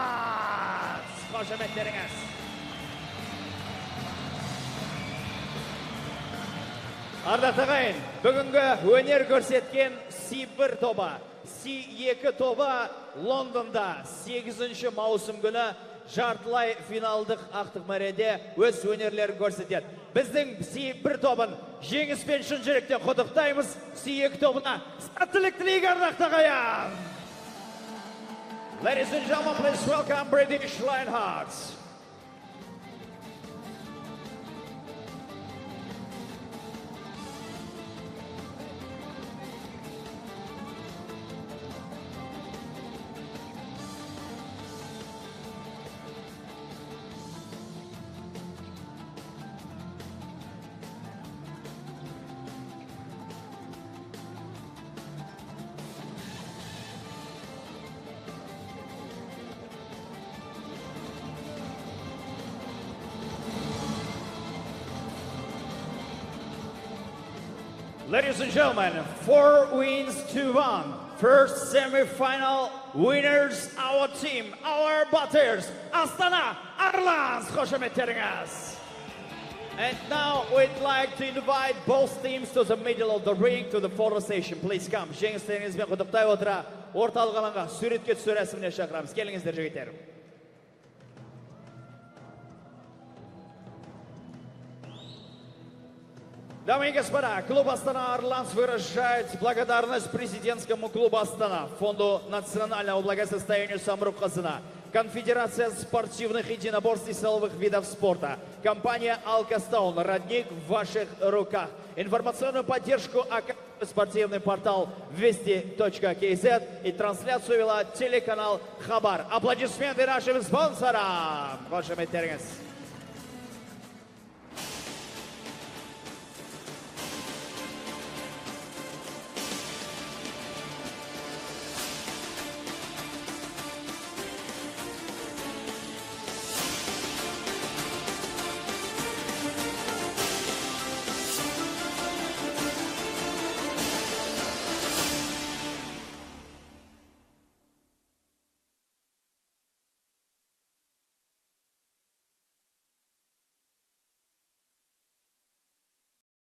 Ардатағайын, бүгінгі өнер көрсеткен C1 тоба, C2 тоба Лондонда 8 маусым күні жартылай финалдық ақтық мәреде өз өнерлерін көрсетеді. Біздің C1 тобын жеңіспен шын жүректен құттықтаймыз, C2 тобына сәттілік тілейік ардақтағайын. Ladies and gentlemen, please welcome British Lайнхарта. Ladies and gentlemen, 4 wins to 1. First semi-final winners, our team, our batters, Астана, Арланс, қошеметтеріңіз. And now we'd like to invite both teams to the middle of the ring, to the photo station. Please come. Жеңістеріңізбен құттықтай отыра, орталық алаңға суретке түсу рәсіміне шақырамыз. Келіңіздер, жігіттер. Дамы и господа, клуб Астана Арланс выражает благодарность президентскому клубу Астана, Фонду национального благосостояния Самрук-Казана, Конфедерация спортивных единоборств и силовых видов спорта, компания Алкастаун, родник в ваших руках. Информационную поддержку оказывает спортивный портал вести.кз и трансляцию вела телеканал Хабар. Аплодисменты нашим спонсорам. Вашим интересам.